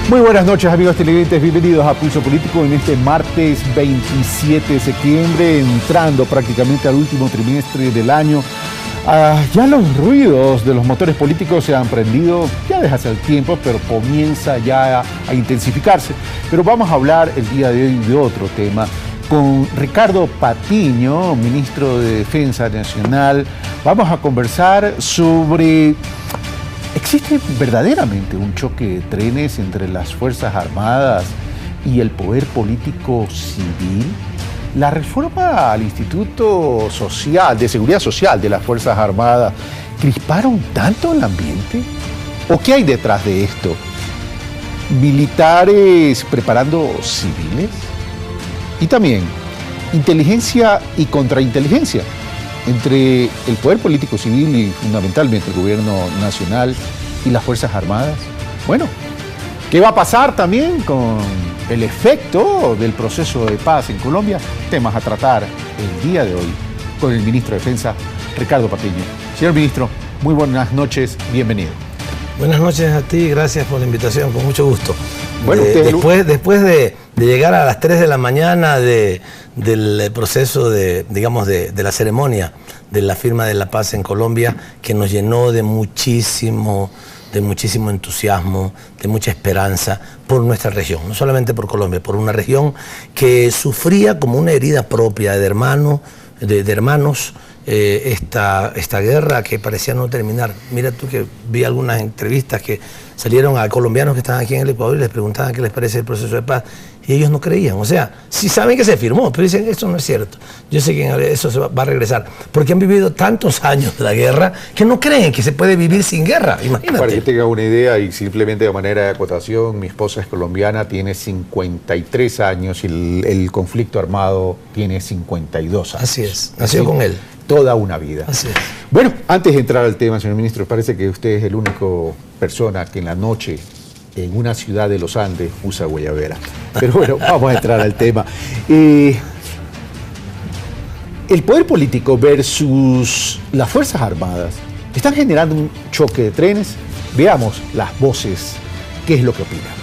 Muy buenas noches, amigos televidentes, bienvenidos a Pulso Político en este martes 27 de septiembre, entrando prácticamente al último trimestre del año. Ya los ruidos de los motores políticos se han prendido ya desde hace tiempo, pero comienza ya a intensificarse. Pero vamos a hablar el día de hoy de otro tema. Con Ricardo Patiño, ministro de Defensa Nacional, vamos a conversar sobre... ¿Existe verdaderamente un choque de trenes entre las Fuerzas Armadas y el poder político civil? ¿La reforma al Instituto Social, de Seguridad Social de las Fuerzas Armadas crisparon tanto el ambiente? ¿O qué hay detrás de esto? ¿Militares preparando civiles? Y también inteligencia y contrainteligencia entre el poder político civil y fundamentalmente el gobierno nacional y las Fuerzas Armadas. Bueno, ¿qué va a pasar también con el efecto del proceso de paz en Colombia? Temas a tratar el día de hoy con el ministro de Defensa, Ricardo Patiño. Señor ministro, muy buenas noches, bienvenido. Buenas noches a ti, gracias por la invitación, con mucho gusto. Bueno, después de llegar a las 3 de la mañana del proceso de la ceremonia de la firma de la paz en Colombia, que nos llenó de muchísimo entusiasmo, de mucha esperanza por nuestra región, no solamente por Colombia, por una región que sufría como una herida propia de hermanos, esta guerra que parecía no terminar. Mira tú que vi algunas entrevistas que salieron a colombianos que estaban aquí en el Ecuador y les preguntaban qué les parece el proceso de paz y ellos no creían. O sea, sí saben que se firmó, pero dicen eso no es cierto. Yo sé que eso va a regresar, porque han vivido tantos años de la guerra que no creen que se puede vivir sin guerra. Imagínate. Para que tenga una idea y simplemente de manera de acotación, mi esposa es colombiana, tiene 53 años y el conflicto armado tiene 52 años. Así es, nació con él. Toda una vida. Así es. Bueno, antes de entrar al tema, señor ministro, parece que usted es el único persona que en la noche en una ciudad de los Andes usa guayabera. Pero bueno, vamos a entrar al tema. El poder político versus las Fuerzas Armadas están generando un choque de trenes. Veamos las voces, qué es lo que opinan.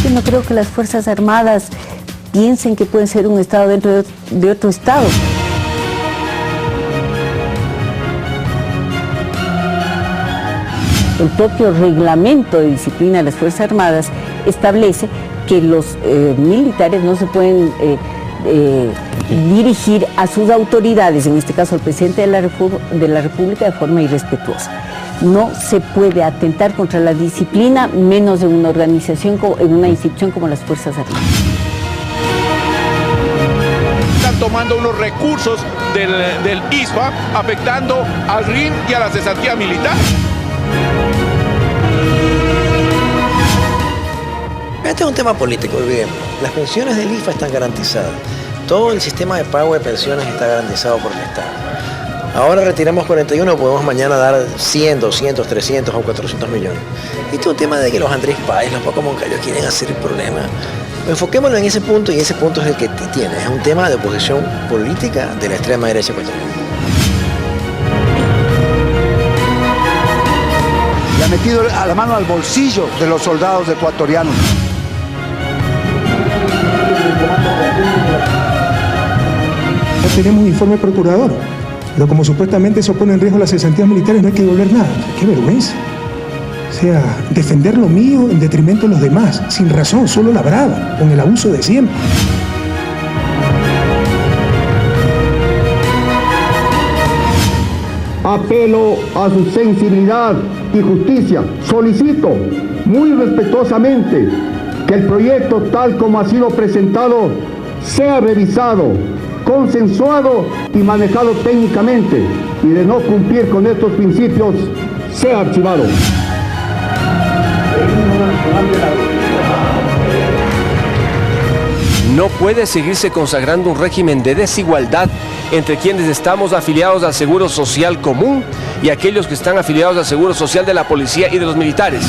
Yo no creo que las Fuerzas Armadas piensen que pueden ser un Estado dentro de otro Estado. El propio reglamento de disciplina de las Fuerzas Armadas establece que los militares no se pueden dirigir a sus autoridades, en este caso al presidente de la República, de forma irrespetuosa. No se puede atentar contra la disciplina, menos en una organización, en una institución como las Fuerzas Armadas. Están tomando unos recursos del ISFA afectando al RIM y a la cesantía militar. Este es un tema político, bien. Las pensiones del ISFA están garantizadas. Todo el sistema de pago de pensiones está garantizado por el Estado. Ahora retiramos 41, podemos mañana dar 100, 200, 300 o 400 millones. Y este es un tema de que los Andrés Páez, los Paco Moncayo quieren hacer el problema. Enfoquémonos en ese punto, y ese punto es el que tiene. Es un tema de oposición política de la extrema derecha ecuatoriana. Le ha metido a la mano al bolsillo de los soldados ecuatorianos. Ya tenemos un informe del procurador, pero como supuestamente eso pone en riesgo las cesantías militares, no hay que devolver nada. ¡Qué vergüenza! O sea, defender lo mío en detrimento de los demás, sin razón, solo la brava, con el abuso de siempre. Apelo a su sensibilidad y justicia. Solicito muy respetuosamente que el proyecto tal como ha sido presentado sea revisado, consensuado y manejado técnicamente, y de no cumplir con estos principios sea archivado. No puede seguirse consagrando un régimen de desigualdad entre quienes estamos afiliados al Seguro Social Común y aquellos que están afiliados al Seguro Social de la Policía y de los militares.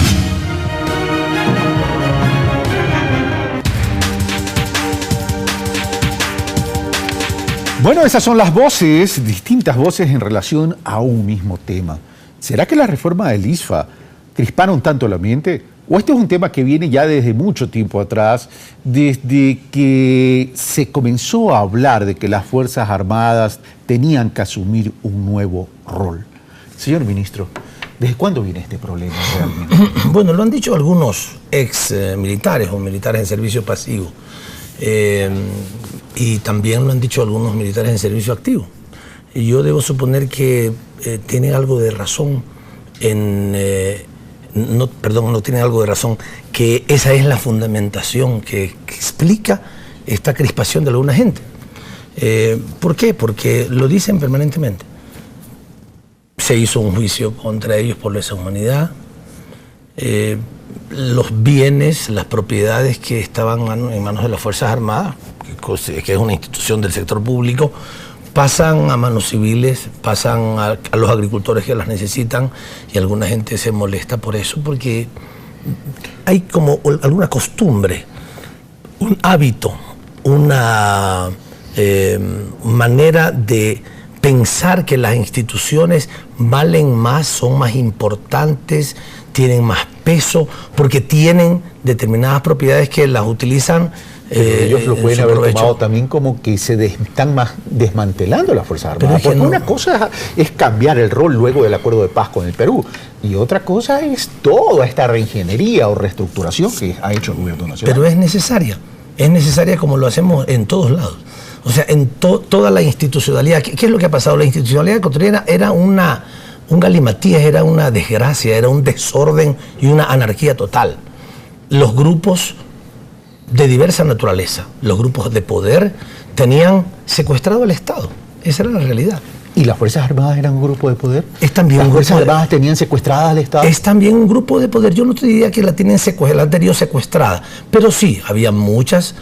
Bueno, esas son las voces, distintas voces en relación a un mismo tema. ¿Será que la reforma del ISFA crisparon tanto el ambiente? ¿O este es un tema que viene ya desde mucho tiempo atrás, desde que se comenzó a hablar de que las Fuerzas Armadas tenían que asumir un nuevo rol? Señor ministro, ¿desde cuándo viene este problema realmente? Bueno, lo han dicho algunos ex militares o militares en servicio pasivo. Y también lo han dicho algunos militares en servicio activo. Y yo debo suponer que tienen algo de razón no tienen algo de razón, que esa es la fundamentación que explica esta crispación de alguna gente. ¿Por qué? Porque lo dicen permanentemente. Se hizo un juicio contra ellos por lesa humanidad. Los bienes, las propiedades que estaban en manos de las Fuerzas Armadas, que es una institución del sector público, pasan a manos civiles, pasan a los agricultores que las necesitan, y alguna gente se molesta por eso, porque hay como alguna costumbre, un hábito, una manera de pensar que las instituciones valen más, son más importantes, tienen más peso, porque tienen determinadas propiedades que las utilizan. Ellos lo pueden haber tomado también como que están más desmantelando las Fuerzas Armadas. Porque una cosa es cambiar el rol luego del acuerdo de paz con el Perú, y otra cosa es toda esta reingeniería o reestructuración que ha hecho el gobierno nacional. Pero es necesaria como lo hacemos en todos lados. O sea, en toda la institucionalidad. ¿Qué es lo que ha pasado? La institucionalidad ecuatoriana era un galimatías, era una desgracia, era un desorden y una anarquía total. Los grupos de diversa naturaleza, los grupos de poder, tenían secuestrado al Estado. Esa era la realidad. ¿Y las Fuerzas Armadas eran un grupo de poder? Es también ¿Las Fuerzas Armadas tenían secuestradas al Estado? Es también un grupo de poder. Yo no te diría que la han tenido secuestrada, pero sí, había muchas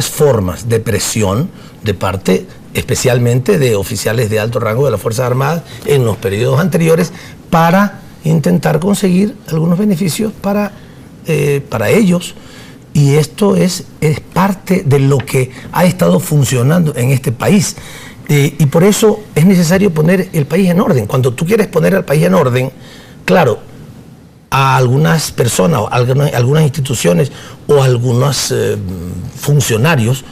formas de presión de parte, especialmente de oficiales de alto rango de las Fuerzas Armadas en los periodos anteriores, para intentar conseguir algunos beneficios para ellos. Y esto es parte de lo que ha estado funcionando en este país. Y por eso es necesario poner el país en orden. Cuando tú quieres poner al país en orden, claro, a algunas personas, a algunas instituciones o a algunos funcionarios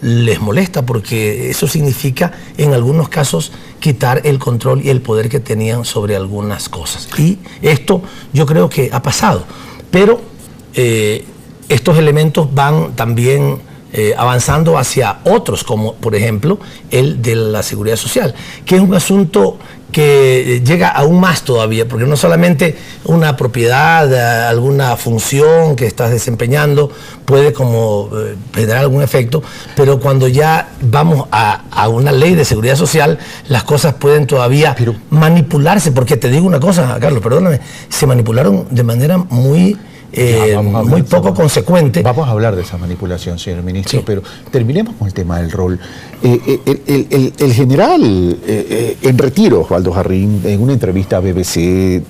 les molesta, porque eso significa, en algunos casos, quitar el control y el poder que tenían sobre algunas cosas. Y esto yo creo que ha pasado. Pero estos elementos van también avanzando hacia otros, como por ejemplo el de la seguridad social, que es un asunto que llega aún más todavía, porque no solamente una propiedad, alguna función que estás desempeñando puede como generar algún efecto, pero cuando ya vamos a una ley de seguridad social, las cosas pueden todavía manipularse, porque te digo una cosa, Carlos, perdóname, se manipularon de manera muy poco consecuente. Vamos a hablar de esa manipulación, señor ministro, sí. Pero terminemos con el tema del rol. El general en retiro, Osvaldo Jarrín, en una entrevista a BBC,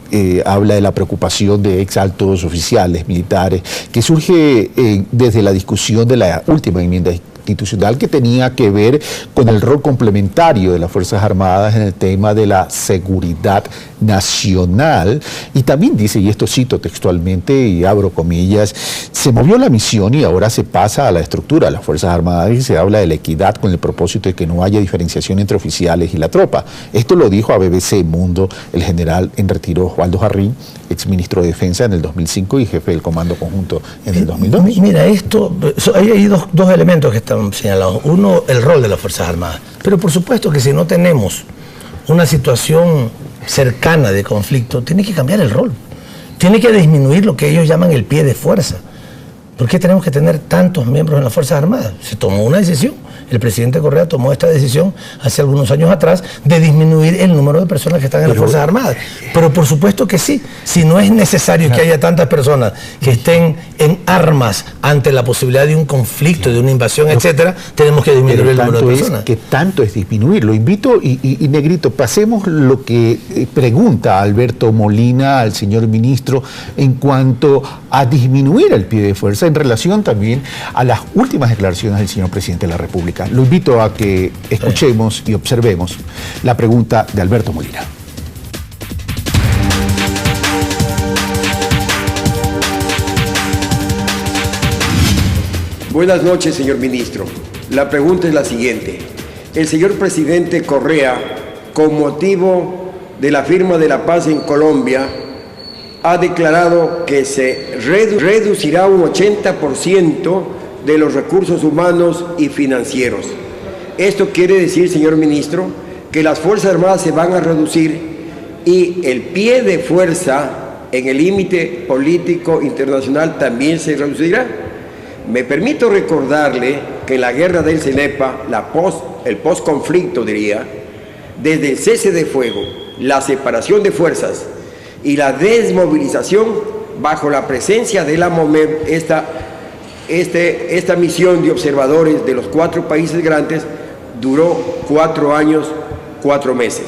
habla de la preocupación de ex altos oficiales militares que surge desde la discusión de la última enmienda institucional, que tenía que ver con el rol complementario de las Fuerzas Armadas en el tema de la seguridad nacional. Y también dice, y esto cito textualmente y abro comillas, se movió la misión y ahora se pasa a la estructura de las Fuerzas Armadas y se habla de la equidad con el propósito de que no haya diferenciación entre oficiales y la tropa. Esto lo dijo a BBC Mundo el general en retiro Osvaldo Jarrín, exministro de Defensa en el 2005 y jefe del Comando Conjunto en el 2002. Mira, hay dos elementos que están señalados. Uno, el rol de las Fuerzas Armadas. Pero por supuesto que si no tenemos una situación cercana de conflicto, tiene que cambiar el rol. Tiene que disminuir lo que ellos llaman el pie de fuerza. ¿Por qué tenemos que tener tantos miembros en las Fuerzas Armadas? Se tomó una decisión. El presidente Correa tomó esta decisión hace algunos años atrás de disminuir el número de personas que están en las Fuerzas Armadas. Pero por supuesto que sí. Si no es necesario que haya tantas personas que estén en armas ante la posibilidad de un conflicto, de una invasión, etcétera, tenemos que disminuir el número de personas. Que tanto es disminuir. Lo invito, y Negrito, pasemos lo que pregunta Alberto Molina al señor ministro en cuanto a disminuir el pie de fuerza en relación también a las últimas declaraciones del señor presidente de la República. República. Lo invito a que escuchemos y observemos la pregunta de Alberto Molina. Buenas noches, señor ministro. La pregunta es la siguiente. El señor presidente Correa, con motivo de la firma de la paz en Colombia, ha declarado que se reducirá un 80% de los recursos humanos y financieros. Esto quiere decir, señor ministro, que las Fuerzas Armadas se van a reducir y el pie de fuerza en el límite político internacional también se reducirá. Me permito recordarle que en la guerra del CENEPA, el post-conflicto diría, desde el cese de fuego, la separación de fuerzas y la desmovilización bajo la presencia de la MOMEP, esta misión de observadores de los 4 países grandes duró 4 años, 4 meses.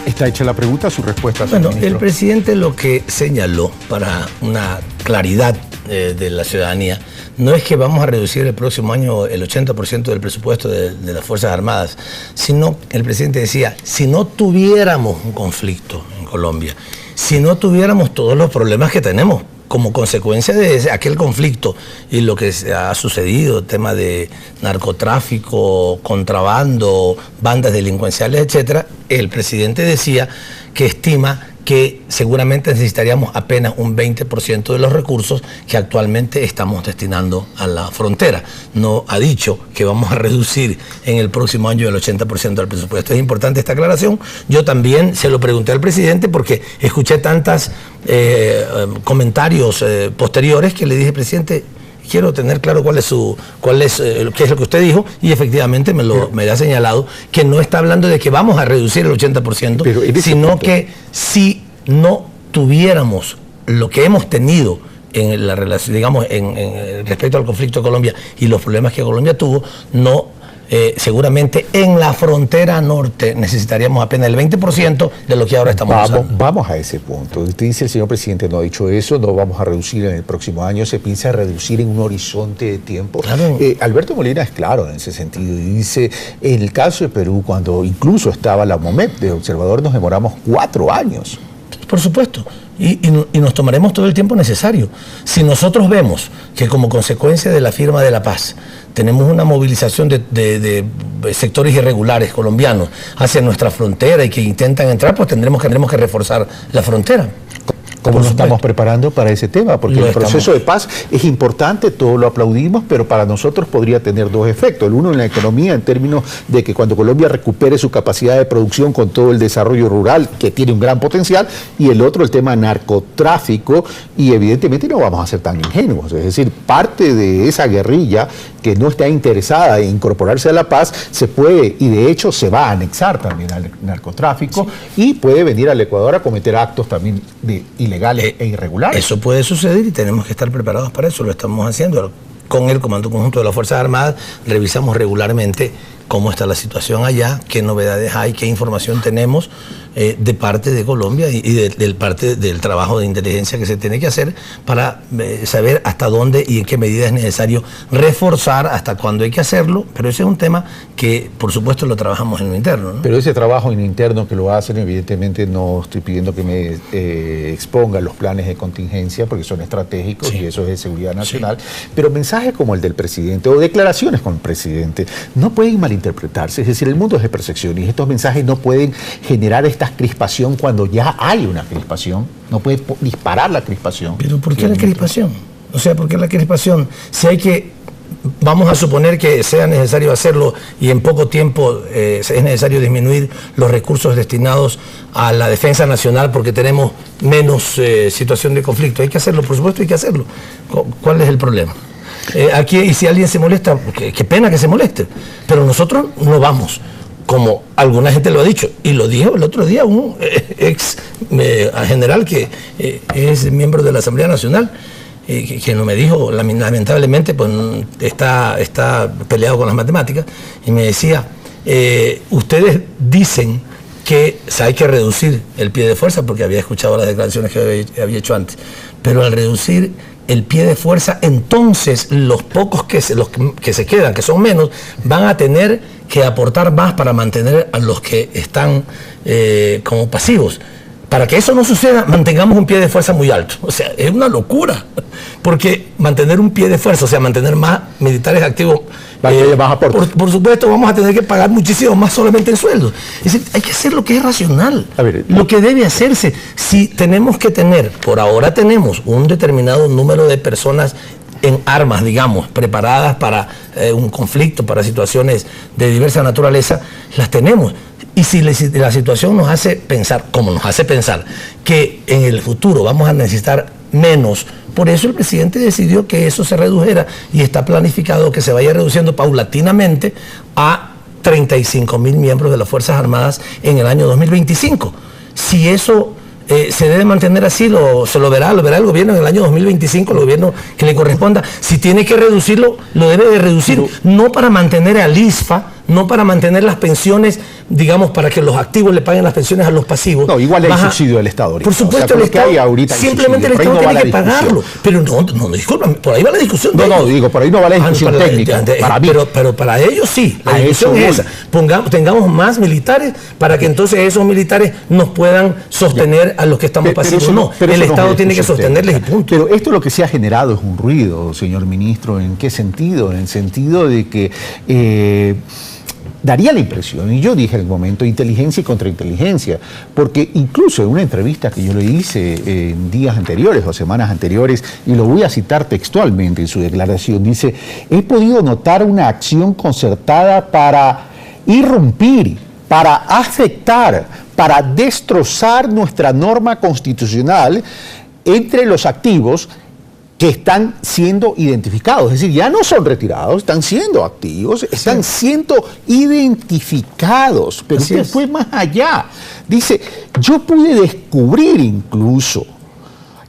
Está hecha la pregunta, su respuesta. Bueno, el presidente lo que señaló para una claridad de la ciudadanía no es que vamos a reducir el próximo año el 80% del presupuesto de las Fuerzas Armadas, sino el presidente decía, si no tuviéramos un conflicto en Colombia, si no tuviéramos todos los problemas que tenemos como consecuencia de aquel conflicto y lo que ha sucedido, tema de narcotráfico, contrabando, bandas delincuenciales, etcétera, el presidente decía que estima que seguramente necesitaríamos apenas un 20% de los recursos que actualmente estamos destinando a la frontera. No ha dicho que vamos a reducir en el próximo año el 80% del presupuesto. Es importante esta aclaración. Yo también se lo pregunté al presidente porque escuché tantos comentarios posteriores que le dije, presidente, quiero tener claro qué es lo que usted dijo, y efectivamente me ha señalado que no está hablando de que vamos a reducir el 80%, sino que si no tuviéramos lo que hemos tenido en la relación, digamos, en respecto al conflicto de Colombia y los problemas que Colombia tuvo, seguramente en la frontera norte necesitaríamos apenas el 20% de lo que ahora estamos usando. Vamos a ese punto. Usted dice, el señor presidente no ha dicho eso, no vamos a reducir en el próximo año, se piensa reducir en un horizonte de tiempo. Claro. Alberto Molina es claro en ese sentido y dice, en el caso de Perú, cuando incluso estaba la MOMEP de observador, nos demoramos 4 años. Por supuesto. Y nos tomaremos todo el tiempo necesario. Si nosotros vemos que como consecuencia de la firma de la paz tenemos una movilización de sectores irregulares colombianos hacia nuestra frontera y que intentan entrar, pues tendremos que reforzar la frontera. ¿Cómo nos estamos preparando para ese tema? Porque el proceso de paz es importante, todos lo aplaudimos, pero para nosotros podría tener 2 efectos. El uno en la economía, en términos de que cuando Colombia recupere su capacidad de producción con todo el desarrollo rural, que tiene un gran potencial, y el otro, el tema narcotráfico, y evidentemente no vamos a ser tan ingenuos. Es decir, parte de esa guerrilla que no está interesada en incorporarse a la paz, se puede, y de hecho se va a anexar también al narcotráfico, y puede venir al Ecuador a cometer actos también ilegales e irregulares. Eso puede suceder y tenemos que estar preparados para eso, lo estamos haciendo. Con el Comando Conjunto de las Fuerzas Armadas revisamos regularmente cómo está la situación allá, qué novedades hay, qué información tenemos de parte de Colombia y de parte del trabajo de inteligencia que se tiene que hacer para saber hasta dónde y en qué medida es necesario reforzar, hasta cuándo hay que hacerlo, pero ese es un tema que por supuesto lo trabajamos en lo interno, ¿no? Pero ese trabajo en lo interno que lo hacen, evidentemente no estoy pidiendo que me exponga los planes de contingencia porque son estratégicos, sí, y eso es de seguridad nacional, sí, pero mensajes como el del presidente o declaraciones como el presidente no pueden malinterpretarse, es decir, el mundo es de percepción y estos mensajes no pueden generar esta crispación cuando ya hay una crispación, no puede disparar la crispación. ¿Pero por qué la crispación? O sea, ¿por qué la crispación? Si hay que, vamos a suponer que sea necesario hacerlo y en poco tiempo es necesario disminuir los recursos destinados a la defensa nacional porque tenemos menos situación de conflicto. Hay que hacerlo, por supuesto hay que hacerlo. ¿Cuál es el problema? Aquí, y si alguien se molesta, qué pena que se moleste, pero nosotros no vamos, como alguna gente lo ha dicho, y lo dijo el otro día un ex general que es miembro de la Asamblea Nacional, que no me dijo, lamentablemente, pues está peleado con las matemáticas, y me decía, ustedes dicen que hay que reducir el pie de fuerza, porque había escuchado las declaraciones que había hecho antes, pero al reducir el pie de fuerza, entonces los pocos que se quedan, que son menos, van a tener que aportar más para mantener a los que están como pasivos. Para que eso no suceda, mantengamos un pie de fuerza muy alto. O sea, es una locura. Porque mantener un pie de fuerza, o sea, mantener más militares activos, por supuesto, vamos a tener que pagar muchísimo más solamente en sueldos. Es decir, hay que hacer lo que es racional, lo que debe hacerse. Si tenemos que tener, por ahora tenemos un determinado número de personas en armas, digamos, preparadas para un conflicto, para situaciones de diversa naturaleza, las tenemos. Y si la situación nos hace pensar, como nos hace pensar, que en el futuro vamos a necesitar menos, por eso el presidente decidió que eso se redujera y está planificado que se vaya reduciendo paulatinamente a 35.000 miembros de las Fuerzas Armadas en el año 2025. Si eso se debe mantener así, se lo verá el gobierno en el año 2025, el gobierno que le corresponda. Si tiene que reducirlo, lo debe de reducir, no para mantener al ISFA, no para mantener las pensiones, digamos, para que los activos le paguen las pensiones a los pasivos. No, igual hay subsidio del Estado ahorita. Por supuesto, el Estado, simplemente el Estado tiene que pagarlo. Pero no, disculpa, por ahí va la discusión. Por ahí no va la discusión técnica. Pero para ellos sí, la discusión es esa. Tengamos más militares para que entonces esos militares nos puedan sostener a los que estamos pasivos. No, el Estado tiene que sostenerles y punto. Pero esto lo que se ha generado es un ruido, señor ministro. ¿En qué sentido? En el sentido de que daría la impresión, y yo dije en el momento, inteligencia y contrainteligencia, porque incluso en una entrevista que yo le hice en días anteriores o semanas anteriores, y lo voy a citar textualmente en su declaración, dice: he podido notar una acción concertada para irrumpir, para afectar, para destrozar nuestra norma constitucional entre los activos que están siendo identificados. Es decir, ya no son retirados, están siendo activos, están siendo identificados. Pero usted fue más allá. Dice, yo pude descubrir incluso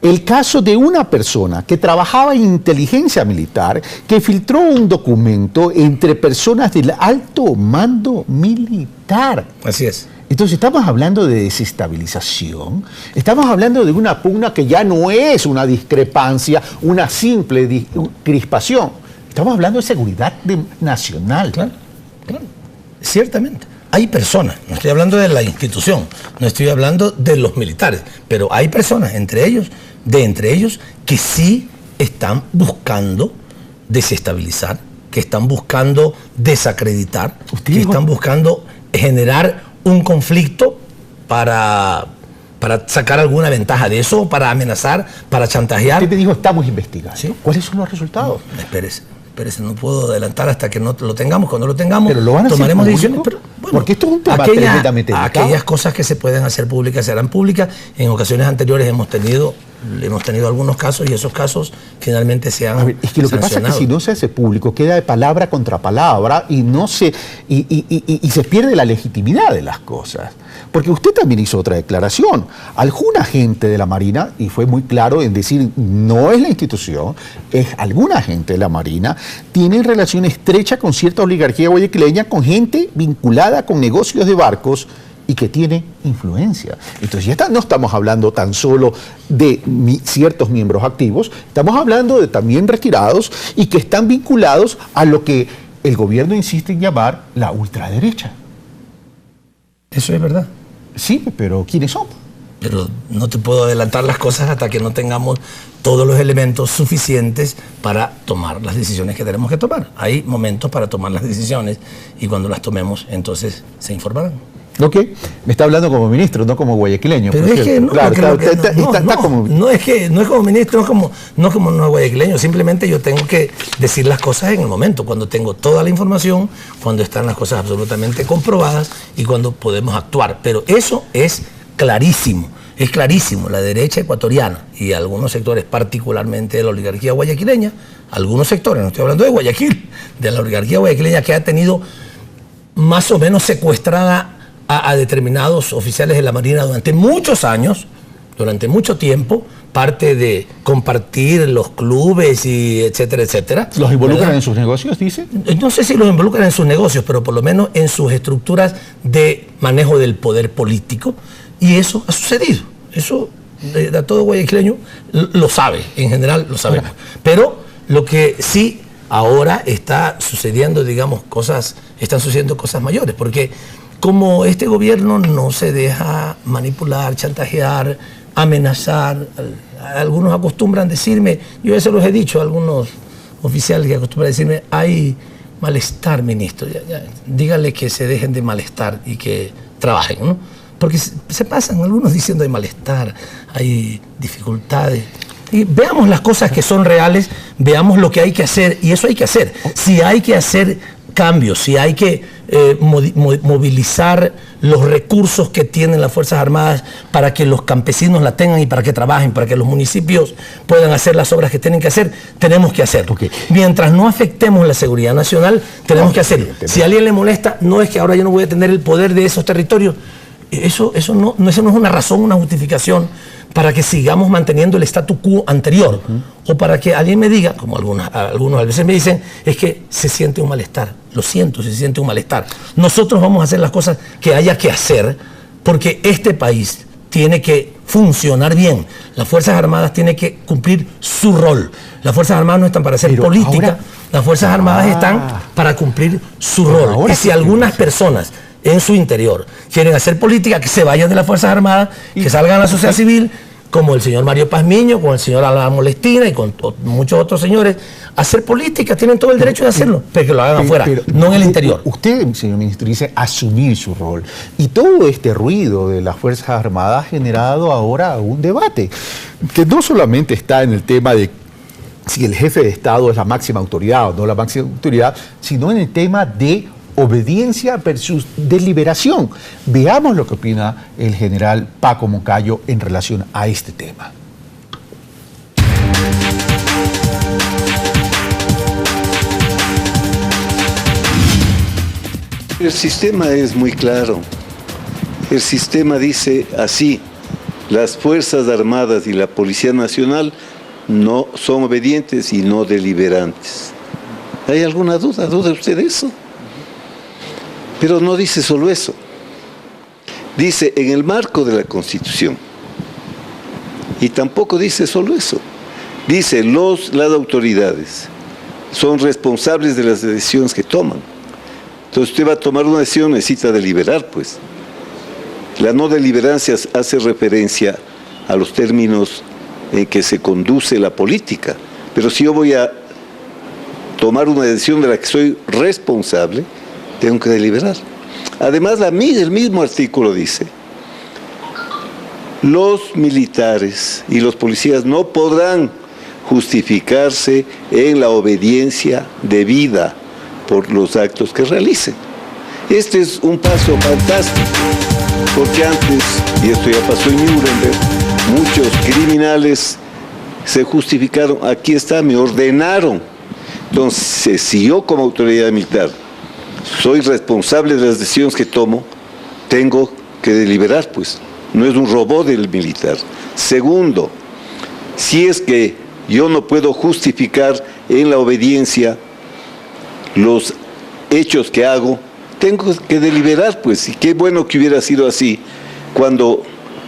el caso de una persona que trabajaba en inteligencia militar, que filtró un documento entre personas del alto mando militar. Así es. Entonces estamos hablando de desestabilización, estamos hablando de una pugna que ya no es una discrepancia, una simple crispación. Estamos hablando de seguridad nacional. Claro, ciertamente. Hay personas, no estoy hablando de la institución, no estoy hablando de los militares, pero hay personas, entre ellos, que sí están buscando desestabilizar, que están buscando desacreditar, que están buscando generar un conflicto para sacar alguna ventaja de eso, para amenazar, para chantajear. Usted te dijo, estamos investigando. ¿Sí? ¿Cuáles son los resultados? No, espérese, no puedo adelantar hasta que no lo tengamos. Cuando lo tengamos, pero lo van a tomaremos decisiones. Bueno, porque esto es un tema tremendamente delicado. Aquellas cosas que se pueden hacer públicas serán públicas. En ocasiones anteriores hemos tenido algunos casos y esos casos finalmente se han sancionado. Es que lo que pasa es que si no se hace público, queda de palabra contra palabra y se pierde la legitimidad de las cosas. Porque usted también hizo otra declaración. Alguna gente de la Marina, y fue muy claro en decir, no es la institución, es alguna gente de la Marina, tiene relación estrecha con cierta oligarquía guayaquileña, con gente vinculada con negocios de barcos y que tiene influencia. Entonces ya no estamos hablando tan solo de ciertos miembros activos, estamos hablando de también retirados y que están vinculados a lo que el gobierno insiste en llamar la ultraderecha. Eso es verdad. Sí, pero ¿quiénes son? Pero no te puedo adelantar las cosas hasta que no tengamos todos los elementos suficientes para tomar las decisiones que tenemos que tomar. Hay momentos para tomar las decisiones y cuando las tomemos, entonces se informarán. Ok, me está hablando como ministro, no como guayaquileño. Pero es que no, no es como ministro, no es como guayaquileño, simplemente yo tengo que decir las cosas en el momento, cuando tengo toda la información, cuando están las cosas absolutamente comprobadas y cuando podemos actuar. Pero eso es clarísimo, la derecha ecuatoriana y algunos sectores, particularmente de la oligarquía guayaquileña, algunos sectores, no estoy hablando de Guayaquil, de la oligarquía guayaquileña que ha tenido más o menos secuestrada a determinados oficiales de la Marina durante muchos años, durante mucho tiempo, parte de compartir los clubes y etcétera, etcétera. ¿Los involucran en sus negocios, dice? No sé si los involucran en sus negocios, pero por lo menos en sus estructuras de manejo del poder político. Y eso ha sucedido. Eso de todo guayaquileño lo sabe, en general lo sabemos. Pero lo que sí ahora está sucediendo, digamos, están sucediendo cosas mayores, porque como este gobierno no se deja manipular, chantajear, amenazar, algunos acostumbran decirme, yo ya se los he dicho a algunos oficiales que acostumbran decirme, hay malestar, ministro, díganle que se dejen de malestar y que trabajen, ¿no? Porque se pasan algunos diciendo hay malestar, hay dificultades. Y veamos las cosas que son reales, veamos lo que hay que hacer, y eso hay que hacer. Si hay que hacer cambios, si hay que movilizar los recursos que tienen las Fuerzas Armadas para que los campesinos la tengan y para que trabajen, para que los municipios puedan hacer las obras que tienen que hacer, tenemos que hacerlo. Okay. Mientras no afectemos la seguridad nacional, tenemos que hacerlo. Si a alguien le molesta, no es que ahora yo no voy a tener el poder de esos territorios. Eso no es una razón, una justificación para que sigamos manteniendo el statu quo anterior, o para que alguien me diga, como algunos a veces me dicen, es que se siente un malestar. Lo siento, se siente un malestar. Nosotros vamos a hacer las cosas que haya que hacer, porque este país tiene que funcionar bien. Las Fuerzas Armadas tienen que cumplir su rol. Las Fuerzas Armadas no están para hacer política, las Fuerzas Armadas están para cumplir su rol. Y si algunas personas en su interior quieren hacer política, que se vayan de las Fuerzas Armadas, que salgan a la sociedad civil, como el señor Mario Pazmiño, con el señor Alan Molestina y con muchos otros señores, hacer política, tienen todo el derecho de hacerlo, pero que lo hagan afuera, no en el interior. Usted, señor ministro, dice asumir su rol, y todo este ruido de las Fuerzas Armadas ha generado ahora un debate, que no solamente está en el tema de si el jefe de Estado es la máxima autoridad o no la máxima autoridad, sino en el tema de obediencia versus deliberación. Veamos lo que opina el general Paco Moncayo en relación a este tema. El sistema es muy claro. El sistema dice así: las Fuerzas Armadas y la Policía Nacional no son obedientes y no deliberantes. ¿Hay alguna duda? ¿Duda usted de eso? Pero no dice solo eso. Dice en el marco de la Constitución. Y tampoco dice solo eso. Dice las autoridades son responsables de las decisiones que toman. Entonces usted va a tomar una decisión, necesita deliberar, pues. La no deliberancia hace referencia a los términos en que se conduce la política. Pero si yo voy a tomar una decisión de la que soy responsable, tengo que deliberar. Además, el mismo artículo dice: los militares y los policías no podrán justificarse en la obediencia debida por los actos que realicen. Este es un paso fantástico, porque antes, y esto ya pasó en Nuremberg, muchos criminales se justificaron: aquí está, me ordenaron. Entonces, si yo como autoridad militar soy responsable de las decisiones que tomo, tengo que deliberar, pues. No es un robot del militar. Segundo, si es que yo no puedo justificar en la obediencia los hechos que hago, tengo que deliberar, pues. Y qué bueno que hubiera sido así cuando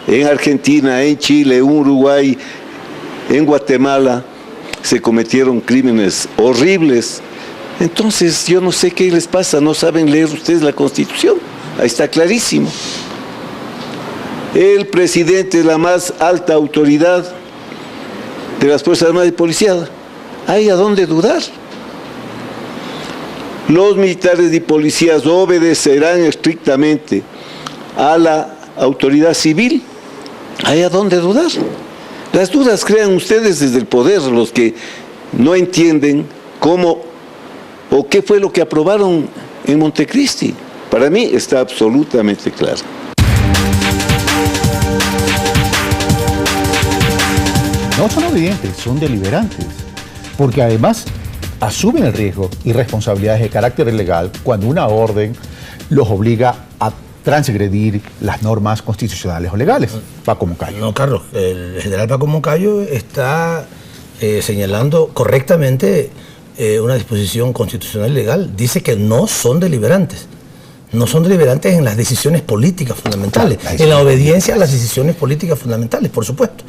en Argentina, en Chile, en Uruguay, en Guatemala se cometieron crímenes horribles. Entonces, yo no sé qué les pasa, no saben leer ustedes la Constitución. Ahí está clarísimo. El presidente es la más alta autoridad de las Fuerzas Armadas y Policía. ¿Hay a dónde dudar? Los militares y policías obedecerán estrictamente a la autoridad civil. ¿Hay a dónde dudar? Las dudas crean ustedes desde el poder, los que no entienden cómo o qué fue lo que aprobaron en Montecristi. Para mí está absolutamente claro. No son obedientes, son deliberantes, porque además asumen el riesgo y responsabilidades de carácter legal cuando una orden los obliga a transgredir las normas constitucionales o legales. Paco Moncayo. No, Carlos, el general Paco Moncayo está señalando correctamente una disposición constitucional y legal. Dice que no son deliberantes. no son deliberantes en las decisiones políticas fundamentales, en la obediencia a las decisiones políticas fundamentales, por supuesto.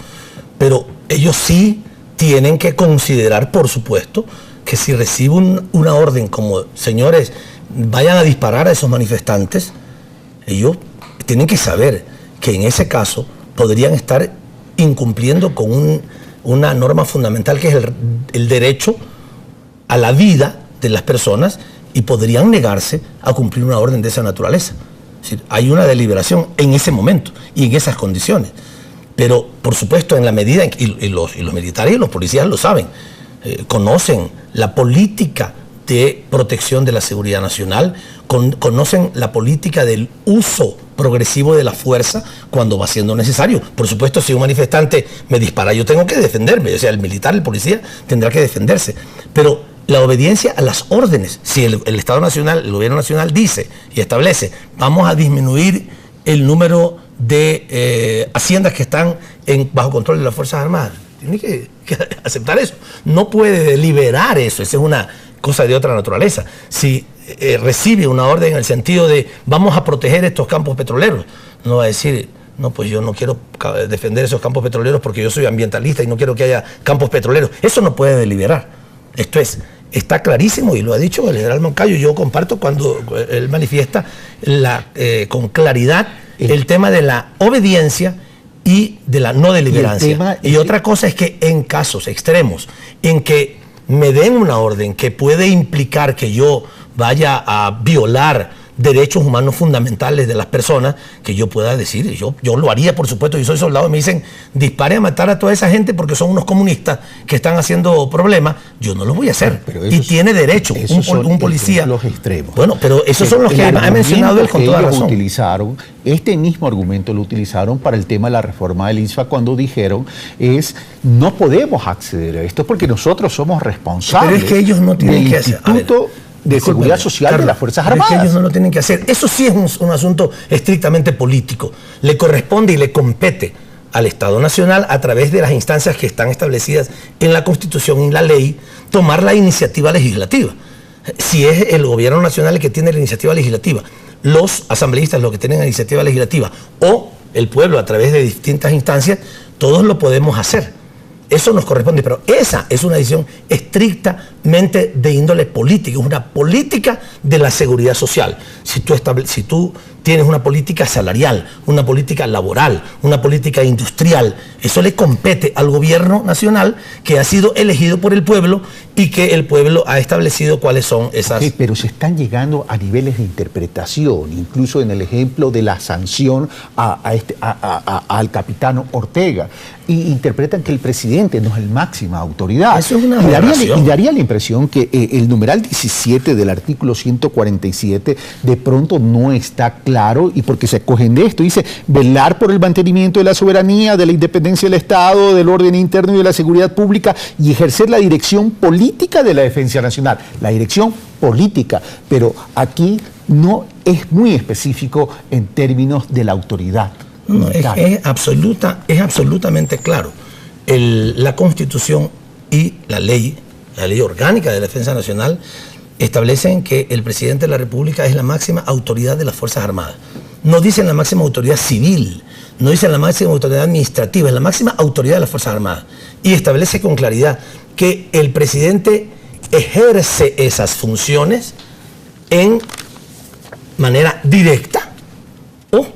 Pero ellos sí tienen que considerar, por supuesto, que si reciben una orden como, señores, vayan a disparar a esos manifestantes, ellos tienen que saber que en ese caso podrían estar incumpliendo con una norma fundamental que es el derecho a la vida de las personas, y podrían negarse a cumplir una orden de esa naturaleza. Es decir, hay una deliberación en ese momento y en esas condiciones. Pero, por supuesto, en la medida en que, y los militares y los policías lo saben, conocen la política de protección de la seguridad nacional, conocen la política del uso progresivo de la fuerza cuando va siendo necesario. Por supuesto, si un manifestante me dispara, yo tengo que defenderme. O sea, el militar, el policía, tendrá que defenderse. Pero la obediencia a las órdenes, si el Estado Nacional, el gobierno nacional dice y establece, vamos a disminuir el número de haciendas que están bajo control de las Fuerzas Armadas, tiene que aceptar eso. No puede deliberar eso, esa es una cosa de otra naturaleza. Si recibe una orden en el sentido de vamos a proteger estos campos petroleros, no va a decir, no, pues yo no quiero defender esos campos petroleros porque yo soy ambientalista y no quiero que haya campos petroleros. Eso no puede deliberar. Esto está clarísimo y lo ha dicho el general Moncayo. Yo comparto cuando él manifiesta con claridad el tema de la obediencia y de la no deliberancia. Y otra cosa es que en casos extremos en que me den una orden que puede implicar que yo vaya a violar derechos humanos fundamentales de las personas, que yo pueda decir, yo lo haría, por supuesto. Yo soy soldado y me dicen, dispare a matar a toda esa gente porque son unos comunistas que están haciendo problemas, yo no lo voy a hacer. Y tiene derecho un policía. Los extremos. Bueno, pero esos son los que ha mencionado él con toda razón. Utilizaron, este mismo argumento lo utilizaron para el tema de la reforma del INSFA cuando dijeron no podemos acceder a esto porque nosotros somos responsables. Pero es que ellos no tienen que hacer. De seguridad social, Carlos, de las Fuerzas Armadas. Es que ellos no lo tienen que hacer. Eso sí es un asunto estrictamente político. Le corresponde y le compete al Estado Nacional, a través de las instancias que están establecidas en la Constitución y en la ley, tomar la iniciativa legislativa. Si es el gobierno nacional el que tiene la iniciativa legislativa, los asambleístas los que tienen la iniciativa legislativa, o el pueblo a través de distintas instancias, todos lo podemos hacer. Eso nos corresponde, pero esa es una decisión estrictamente de índole política, es una política de la seguridad social. Si tú tienes una política salarial, una política laboral, una política industrial, eso le compete al gobierno nacional que ha sido elegido por el pueblo y que el pueblo ha establecido cuáles son esas... Okay, pero se están llegando a niveles de interpretación, incluso en el ejemplo de la sanción al capitán Ortega, y interpretan que el presidente no es la máxima autoridad. Eso es una y daría la impresión que el numeral 17 del artículo 147 de pronto no está claro, y porque se acogen de esto, dice velar por el mantenimiento de la soberanía, de la independencia del Estado, del orden interno y de la seguridad pública, y ejercer la dirección política de la defensa nacional, la dirección política, pero aquí no es muy específico en términos de la autoridad. No, es absolutamente claro. La Constitución y la ley orgánica de la Defensa Nacional establecen que el presidente de la República es la máxima autoridad de las Fuerzas Armadas. No dicen la máxima autoridad civil, no dicen la máxima autoridad administrativa, es la máxima autoridad de las Fuerzas Armadas. Y establece con claridad que el presidente ejerce esas funciones en manera directa o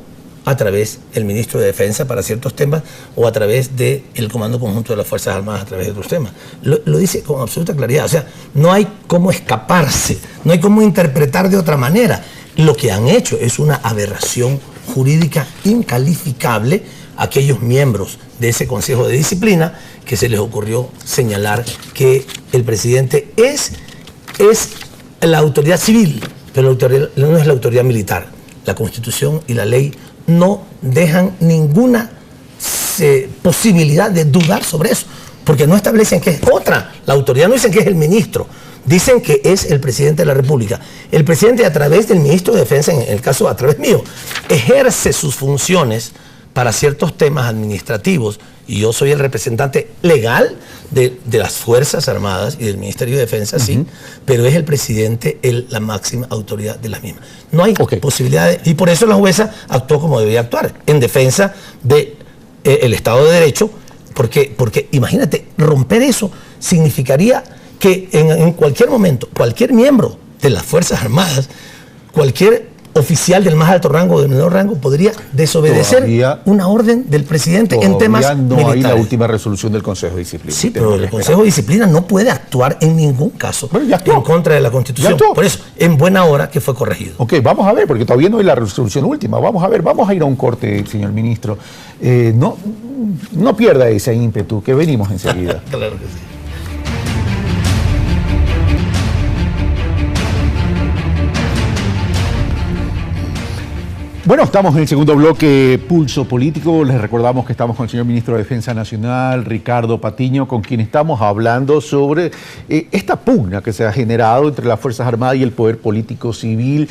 a través del ministro de Defensa para ciertos temas o a través del Comando Conjunto de las Fuerzas Armadas a través de otros temas. Lo dice con absoluta claridad. O sea, no hay cómo escaparse, no hay cómo interpretar de otra manera. Lo que han hecho es una aberración jurídica incalificable a aquellos miembros de ese Consejo de Disciplina que se les ocurrió señalar que el presidente es la autoridad civil, pero no es la autoridad militar. La Constitución y la ley no dejan ninguna posibilidad de dudar sobre eso, porque no establecen que es otra. La autoridad no dicen que es el ministro, dicen que es el presidente de la República. El presidente, a través del ministro de Defensa, en el caso a través mío, ejerce sus funciones para ciertos temas administrativos Y yo soy el representante legal de las Fuerzas Armadas y del Ministerio de Defensa, sí, pero es el presidente la máxima autoridad de las mismas. No hay posibilidad y por eso la jueza actuó como debía actuar, en defensa del Estado de Derecho, porque imagínate, romper eso significaría que en cualquier momento, cualquier miembro de las Fuerzas Armadas, cualquier oficial del más alto rango o del menor rango podría desobedecer una orden del presidente en temas militares. No hay la última resolución del Consejo de Disciplina. Sí, pero el Consejo de Disciplina no puede actuar en ningún caso en contra de la Constitución. Por eso, en buena hora que fue corregido. Ok, vamos a ver, porque todavía no hay la resolución última. Vamos a ver, vamos a ir a un corte, señor ministro. No pierda ese ímpetu, que venimos enseguida. Claro que sí. Bueno, estamos en el segundo bloque Pulso Político. Les recordamos que estamos con el señor ministro de Defensa Nacional, Ricardo Patiño, con quien estamos hablando sobre esta pugna que se ha generado entre las Fuerzas Armadas y el poder político civil.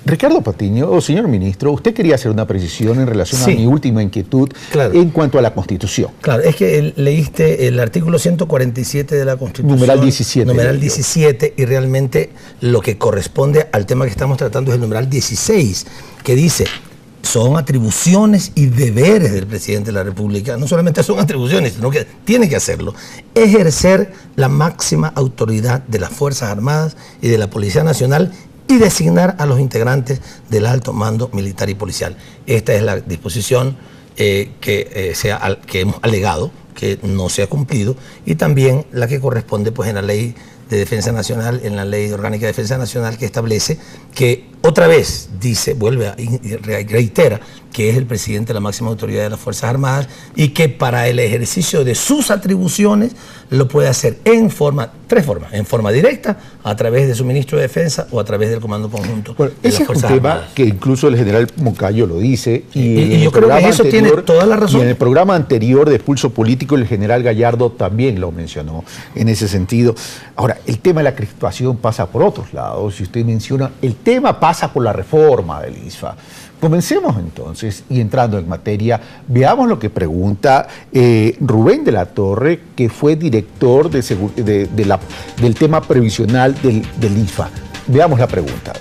Ricardo Patiño, señor ministro, usted quería hacer una precisión en relación a mi última inquietud en cuanto a la Constitución. Claro, es que leíste el artículo 147 de la Constitución. Numeral 17. Numeral 17, y realmente lo que corresponde al tema que estamos tratando es el numeral 16, que dice: son atribuciones y deberes del presidente de la República. No solamente son atribuciones, sino que tiene que hacerlo. Ejercer la máxima autoridad de las Fuerzas Armadas y de la Policía Nacional y designar a los integrantes del alto mando militar y policial. Esta es la disposición que hemos alegado que no se ha cumplido, y también la que corresponde pues en la Ley de Defensa Nacional, en la Ley Orgánica de Defensa Nacional, que establece que otra vez dice, reitera que es el presidente la máxima autoridad de las Fuerzas Armadas y que para el ejercicio de sus atribuciones lo puede hacer en tres formas: en forma directa, a través de su ministro de Defensa o a través del Comando Conjunto de las Fuerzas Armadas. Tema que incluso el general Moncayo lo dice, y yo creo que eso tiene toda la razón. Y en el programa anterior de Pulso Político el general Gallardo también lo mencionó en ese sentido. Ahora, el tema de la crispación pasa por otros lados. Si usted menciona, el tema pasa por la reforma del ISFA. Comencemos entonces, y entrando en materia, veamos lo que pregunta Rubén de la Torre, que fue director del tema previsional del ISFA. Veamos la pregunta.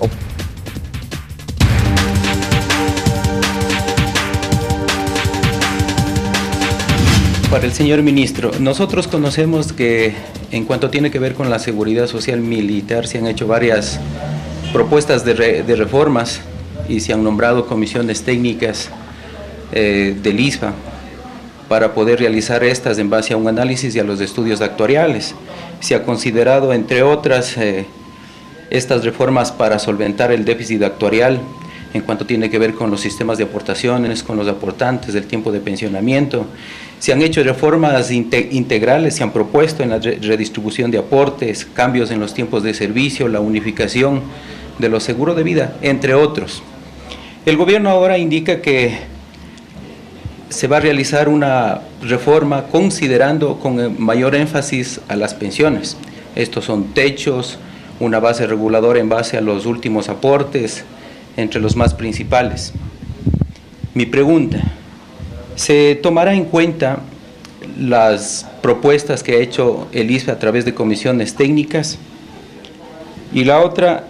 Para el señor ministro, nosotros conocemos que en cuanto tiene que ver con la seguridad social militar se han hecho varias propuestas de reformas y se han nombrado comisiones técnicas del ISFA para poder realizar estas en base a un análisis y a los estudios actuariales. Se ha considerado, entre otras, estas reformas para solventar el déficit actuarial en cuanto tiene que ver con los sistemas de aportaciones, con los aportantes, del tiempo de pensionamiento. Se han hecho reformas integrales, se han propuesto en la redistribución de aportes, cambios en los tiempos de servicio, la unificación de los seguros de vida, entre otros. El gobierno ahora indica que se va a realizar una reforma considerando con mayor énfasis a las pensiones. Estos son techos, una base reguladora en base a los últimos aportes, entre los más principales. Mi pregunta: ¿se tomará en cuenta las propuestas que ha hecho el ISFA a través de comisiones técnicas? Y la otra,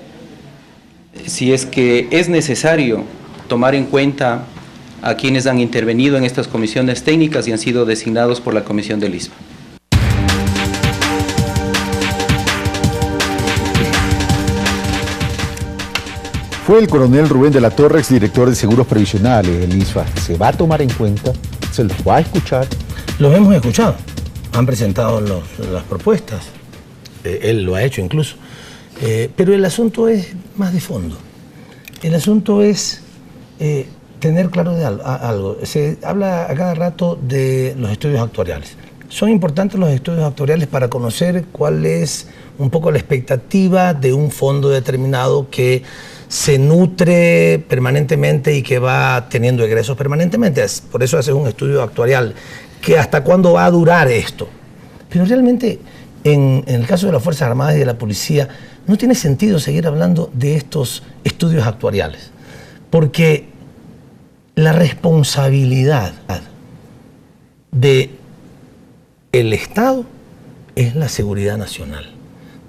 si es que es necesario tomar en cuenta a quienes han intervenido en estas comisiones técnicas y han sido designados por la comisión del ISFA. Fue el coronel Rubén de la Torre, exdirector de Seguros Previsionales del ISFA. ¿Se va a tomar en cuenta? ¿Se los va a escuchar? Los hemos escuchado. Han presentado las propuestas. Él lo ha hecho incluso. Pero el asunto es más de fondo. El asunto es tener claro de algo. Se habla a cada rato de los estudios actuariales. Son importantes los estudios actuariales para conocer cuál es un poco la expectativa de un fondo determinado que se nutre permanentemente y que va teniendo egresos permanentemente. Por eso haces un estudio actuarial, que hasta cuándo va a durar esto. Pero realmente, en el caso de las Fuerzas Armadas y de la Policía, no tiene sentido seguir hablando de estos estudios actuariales, porque la responsabilidad del Estado es la seguridad nacional.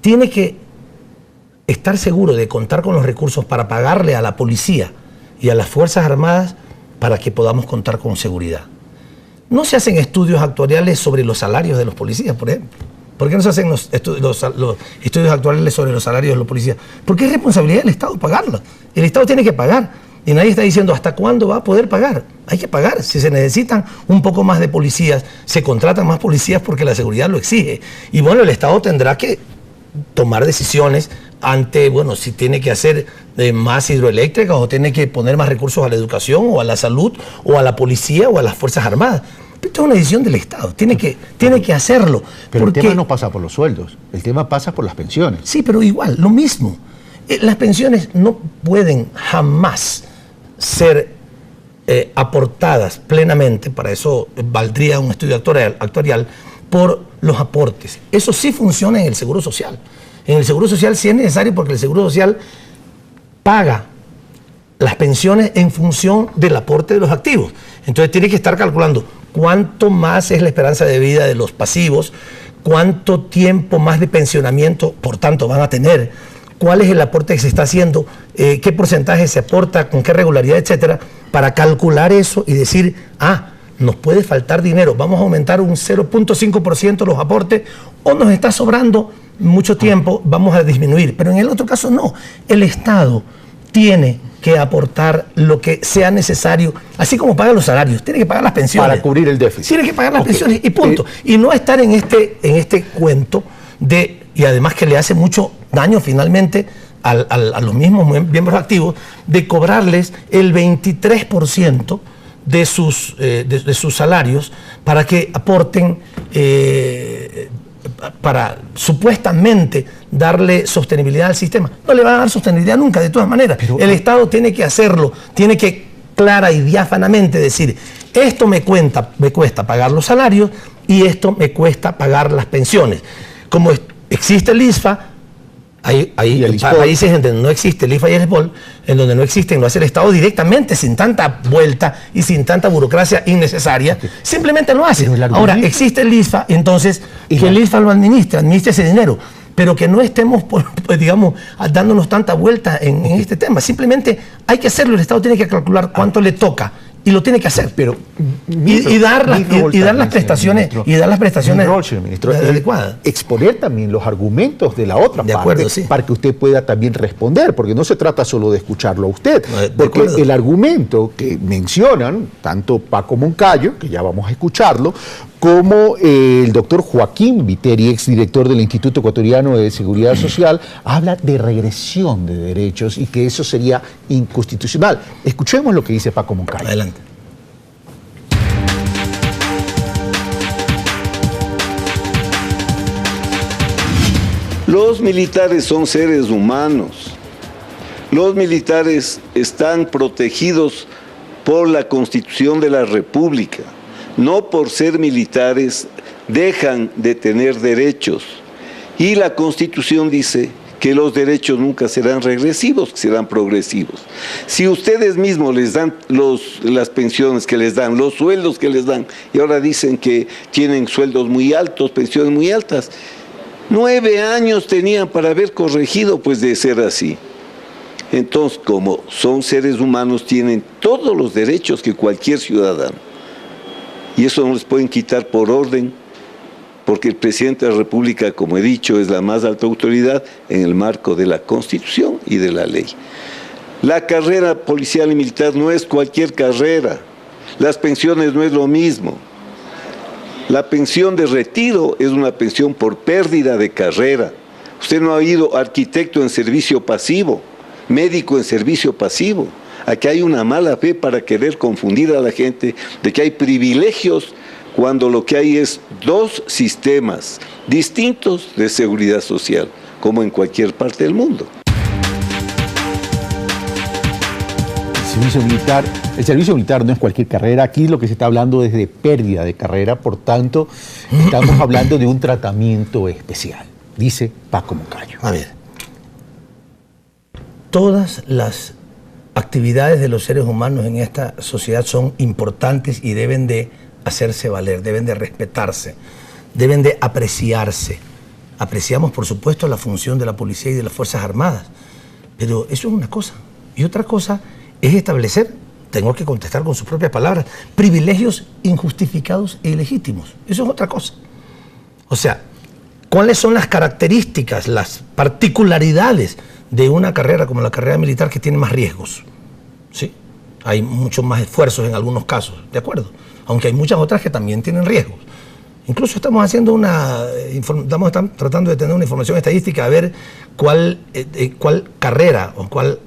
Tiene que estar seguro de contar con los recursos para pagarle a la policía y a las Fuerzas Armadas para que podamos contar con seguridad. No se hacen estudios actuariales sobre los salarios de los policías, por ejemplo. ¿Por qué no se hacen los estudios actuariales sobre los salarios de los policías? Porque es responsabilidad del Estado pagarlos. El Estado tiene que pagar. Y nadie está diciendo hasta cuándo va a poder pagar. Hay que pagar. Si se necesitan un poco más de policías, se contratan más policías porque la seguridad lo exige. Y bueno, el Estado tendrá que tomar decisiones ante, bueno, si tiene que hacer más hidroeléctricas o tiene que poner más recursos a la educación o a la salud o a la policía o a las Fuerzas Armadas. Esto es una decisión del Estado, tiene que hacerlo. Pero porque el tema no pasa por los sueldos, el tema pasa por las pensiones. Sí, pero igual, lo mismo. Las pensiones no pueden jamás ser aportadas plenamente, para eso valdría un estudio actuarial, por los aportes. Eso sí funciona en el Seguro Social. En el Seguro Social sí es necesario porque el Seguro Social paga las pensiones en función del aporte de los activos. Entonces tiene que estar calculando cuánto más es la esperanza de vida de los pasivos, cuánto tiempo más de pensionamiento, por tanto, van a tener, cuál es el aporte que se está haciendo, qué porcentaje se aporta, con qué regularidad, etcétera, para calcular eso y decir, nos puede faltar dinero, vamos a aumentar un 0.5% los aportes o nos está sobrando mucho tiempo, vamos a disminuir. Pero en el otro caso no, el Estado tiene que aportar lo que sea necesario, así como paga los salarios, tiene que pagar las pensiones. Para cubrir el déficit. Tiene que pagar las pensiones y punto. Y no estar en este cuento de, y además que le hace mucho daño finalmente a los mismos miembros activos, de cobrarles el 23% de sus salarios para que aporten, para supuestamente darle sostenibilidad al sistema. No le van a dar sostenibilidad nunca, de todas maneras. Pero el Estado tiene que hacerlo, tiene que clara y diáfanamente decir, esto me cuesta pagar los salarios y esto me cuesta pagar las pensiones. Como existe el ISFA, hay países en donde no existe el IFA y el ESPOL, en donde no existen, lo hace el Estado directamente, sin tanta vuelta y sin tanta burocracia innecesaria, simplemente lo hace. Ahora, existe el ISFA, entonces, que el ISFA lo administre ese dinero, pero que no estemos, digamos, dándonos tanta vuelta en este tema. Simplemente hay que hacerlo, el Estado tiene que calcular cuánto le toca. Y lo tiene que hacer, pero y dar las prestaciones adecuadas. Exponer también los argumentos de la otra parte, sí, para que usted pueda también responder, porque no se trata solo de escucharlo a usted, porque el argumento que mencionan tanto Paco Moncayo, que ya vamos a escucharlo, como el doctor Joaquín Viteri, exdirector del Instituto Ecuatoriano de Seguridad Social, habla de regresión de derechos y que eso sería inconstitucional. Escuchemos lo que dice Paco Moncayo. Adelante. Los militares son seres humanos. Los militares están protegidos por la Constitución de la República. No por ser militares dejan de tener derechos. Y la Constitución dice que los derechos nunca serán regresivos, serán progresivos. Si ustedes mismos les dan las pensiones que les dan, los sueldos que les dan, y ahora dicen que tienen sueldos muy altos, pensiones muy altas, 9 años tenían para haber corregido, pues, de ser así. Entonces, como son seres humanos, tienen todos los derechos que cualquier ciudadano. Y eso no les pueden quitar por orden, porque el presidente de la República, como he dicho, es la más alta autoridad en el marco de la Constitución y de la ley. La carrera policial y militar no es cualquier carrera. Las pensiones no es lo mismo. La pensión de retiro es una pensión por pérdida de carrera. Usted no ha oído arquitecto en servicio pasivo, médico en servicio pasivo. Aquí hay una mala fe para querer confundir a la gente de que hay privilegios cuando lo que hay es 2 sistemas distintos de seguridad social, como en cualquier parte del mundo. El servicio militar no es cualquier carrera. Aquí lo que se está hablando es de pérdida de carrera, por tanto, estamos hablando de un tratamiento especial, dice Paco Moncayo. A ver, todas las actividades de los seres humanos en esta sociedad son importantes y deben de hacerse valer, deben de respetarse, deben de apreciarse. Apreciamos, por supuesto, la función de la policía y de las Fuerzas Armadas, pero eso es una cosa. Y otra cosa es establecer, tengo que contestar con sus propias palabras, privilegios injustificados e ilegítimos. Eso es otra cosa. O sea, ¿cuáles son las características, las particularidades de una carrera como la carrera militar que tiene más riesgos? ¿Sí? Hay muchos más esfuerzos en algunos casos, ¿de acuerdo? Aunque hay muchas otras que también tienen riesgos. Incluso estamos tratando de tener una información estadística a ver cuál carrera o cuál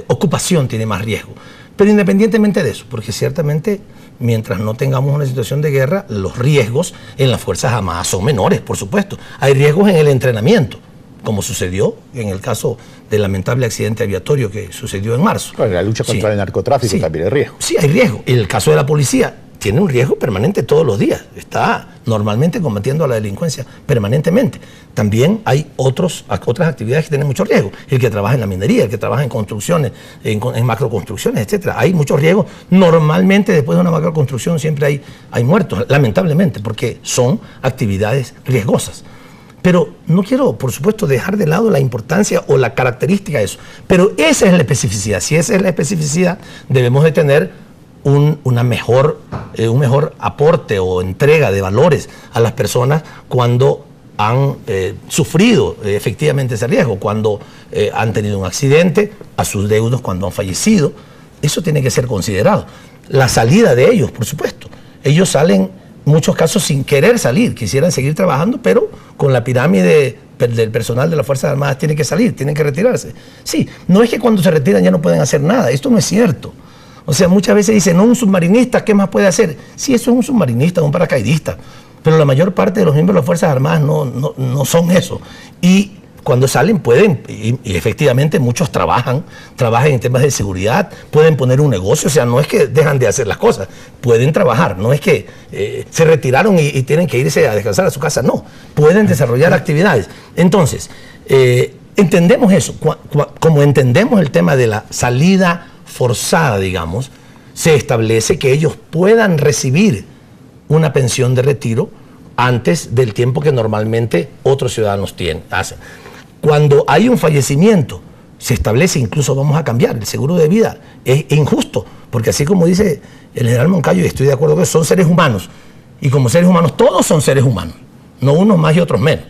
ocupación tiene más riesgo. Pero independientemente de eso, porque ciertamente mientras no tengamos una situación de guerra, los riesgos en las Fuerzas Armadas son menores, por supuesto. Hay riesgos en el entrenamiento, como sucedió en el caso del lamentable accidente aviatorio que sucedió en marzo. Bueno, la lucha contra el narcotráfico también hay riesgo. Sí, hay riesgo. En el caso de la policía, tiene un riesgo permanente todos los días. Está normalmente combatiendo a la delincuencia permanentemente. También hay otras actividades que tienen mucho riesgo. El que trabaja en la minería, el que trabaja en construcciones, en macroconstrucciones, etc. Hay muchos riesgos. Normalmente después de una macroconstrucción siempre hay muertos, lamentablemente, porque son actividades riesgosas. Pero no quiero, por supuesto, dejar de lado la importancia o la característica de eso. Pero esa es la especificidad. Si esa es la especificidad, debemos de tener un mejor aporte o entrega de valores a las personas cuando han sufrido efectivamente ese riesgo, cuando han tenido un accidente, a sus deudos cuando han fallecido. Eso tiene que ser considerado. La salida de ellos, por supuesto. Ellos salen, en muchos casos, sin querer salir. Quisieran seguir trabajando, pero con la pirámide del personal de las Fuerzas Armadas tienen que salir, tienen que retirarse. Sí, no es que cuando se retiran ya no pueden hacer nada. Esto no es cierto. O sea, muchas veces dicen, no, un submarinista, ¿qué más puede hacer? Sí, eso es un submarinista, un paracaidista, pero la mayor parte de los miembros de las Fuerzas Armadas no son eso. Y cuando salen pueden, y efectivamente muchos trabajan en temas de seguridad, pueden poner un negocio, o sea, no es que dejan de hacer las cosas, pueden trabajar, no es que se retiraron y tienen que irse a descansar a su casa, no, pueden desarrollar actividades. Entonces, entendemos eso, como entendemos el tema de la salida forzada, digamos, se establece que ellos puedan recibir una pensión de retiro antes del tiempo que normalmente otros ciudadanos hacen. Cuando hay un fallecimiento, se establece, incluso vamos a cambiar, el seguro de vida es injusto, porque así como dice el general Moncayo, y estoy de acuerdo que son seres humanos, y como seres humanos, todos son seres humanos, no unos más y otros menos.